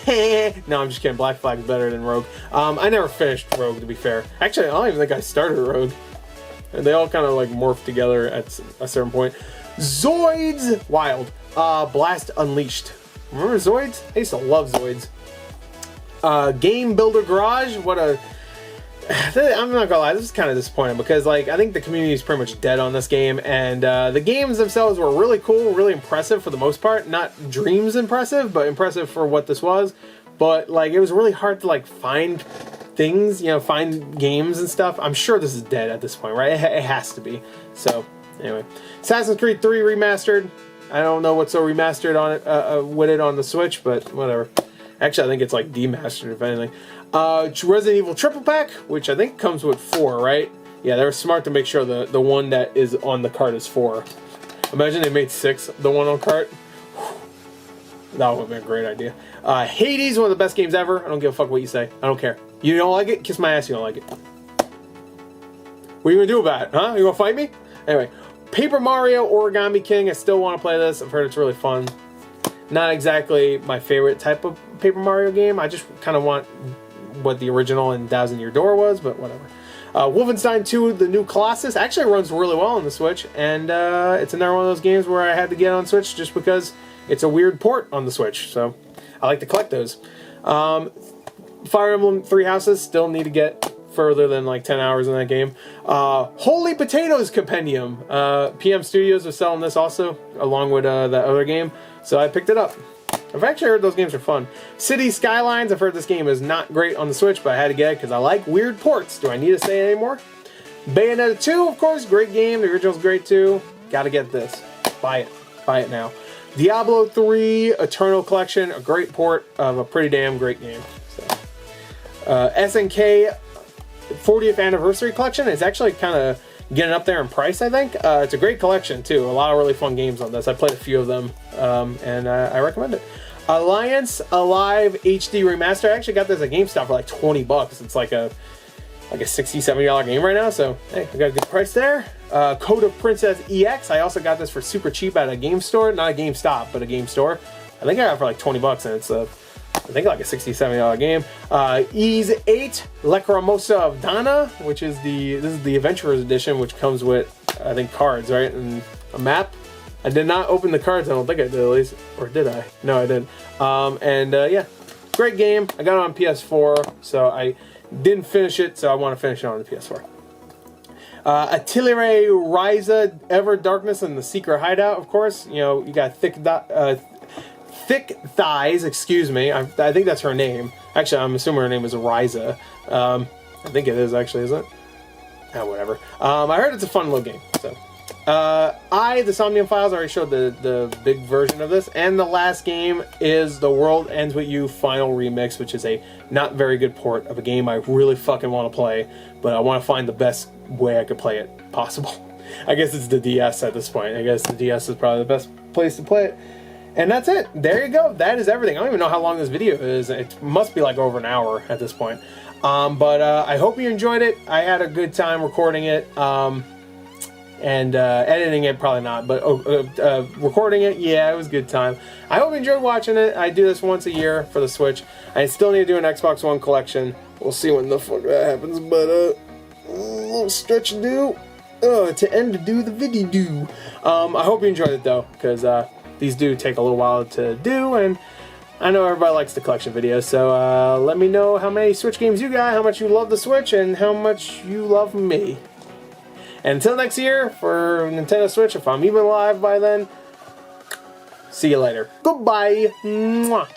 No, I'm just kidding. Black Flag's better than Rogue. I never finished Rogue, to be fair. Actually, I don't even think I started Rogue. And they all kind of like morphed together at a certain point. Zoids Wild. Blast Unleashed. Remember Zoids? I used to love Zoids. Game Builder Garage. What a... I'm not gonna lie, this is kind of disappointing because like I think the community is pretty much dead on this game, and the games themselves were really cool, really impressive for the most part. Not Dreams impressive, but impressive for what this was. But like it was really hard to like find things, you know, find games and stuff. I'm sure this is dead at this point, right? It has to be. So anyway, Assassin's Creed 3 Remastered. I don't know what's so remastered on it with it on the Switch, but whatever. Actually, I think it's like demastered, if anything. Resident Evil Triple Pack, which I think comes with 4, right? Yeah, they were smart to make sure the one that is on the cart is 4. Imagine they made 6, the one on cart. That would have been a great idea. Hades, one of the best games ever. I don't give a fuck what you say. I don't care. You don't like it? Kiss my ass, you don't like it. What are you gonna do about it, huh? You gonna fight me? Anyway, Paper Mario Origami King. I still want to play this. I've heard it's really fun. Not exactly my favorite type of Paper Mario game. I just kind of want what the original in Thousand Year Door was, but whatever. Wolfenstein 2, The New Colossus, actually runs really well on the Switch, and it's another one of those games where I had to get on Switch just because it's a weird port on the Switch, so I like to collect those. Fire Emblem Three Houses, still need to get further than like 10 hours in that game. Holy Potatoes Compendium. PM Studios was selling this also, along with that other game, so I picked it up. I've actually heard those games are fun. City Skylines, I've heard this game is not great on the Switch, but I had to get it because I like weird ports. Do I need to say it anymore? Bayonetta 2, of course, great game. The original's great too. Gotta get this. Buy it. Buy it now. Diablo 3 Eternal Collection, a great port of a pretty damn great game. So, SNK 40th Anniversary Collection is actually kind of getting up there in price, I think. It's a great collection too. A lot of really fun games on this. I played a few of them, and I recommend it. Alliance Alive HD Remaster. I actually got this at GameStop for like 20 bucks. It's like a $60, $70 game right now, so hey, I got a good price there. Code of Princess EX. I also got this for super cheap at a game store. Not a GameStop, but a game store. I think I got it for like 20 bucks, and it's I think like a $60, $70 game. Ease 8, Lacrimosa of Dana, which is this is the Adventurers Edition, which comes with, I think, cards, right? And a map. I did not open the cards, I don't think I did at least. Or did I? No, I didn't. Yeah, great game. I got it on PS4, so I didn't finish it, so I want to finish it on the PS4. Atelier Ryza, Ever Darkness and the Secret Hideout, of course. You know, you got Thick Thighs, excuse me. I think that's her name. Actually, I'm assuming her name is Ryza. I think it is, actually, isn't it? Oh, whatever. I heard it's a fun little game. So, the Somnium Files, I already showed the big version of this. And the last game is The World Ends With You Final Remix, which is a not very good port of a game I really fucking want to play. But I want to find the best way I could play it possible. I guess it's the DS at this point. I guess the DS is probably the best place to play it. And that's it. There you go. That is everything. I don't even know how long this video is. It must be like over an hour at this point. But I hope you enjoyed it. I had a good time recording it. And editing it, probably not. But recording it, yeah, it was a good time. I hope you enjoyed watching it. I do this once a year for the Switch. I still need to do an Xbox One collection. We'll see when the fuck that happens. But a little stretch to do. To end to do the video. I hope you enjoyed it though, because these do take a little while to do, and I know everybody likes the collection videos, so let me know how many Switch games you got, how much you love the Switch, and how much you love me. And until next year, for Nintendo Switch, if I'm even alive by then, see you later. Goodbye. Mwah.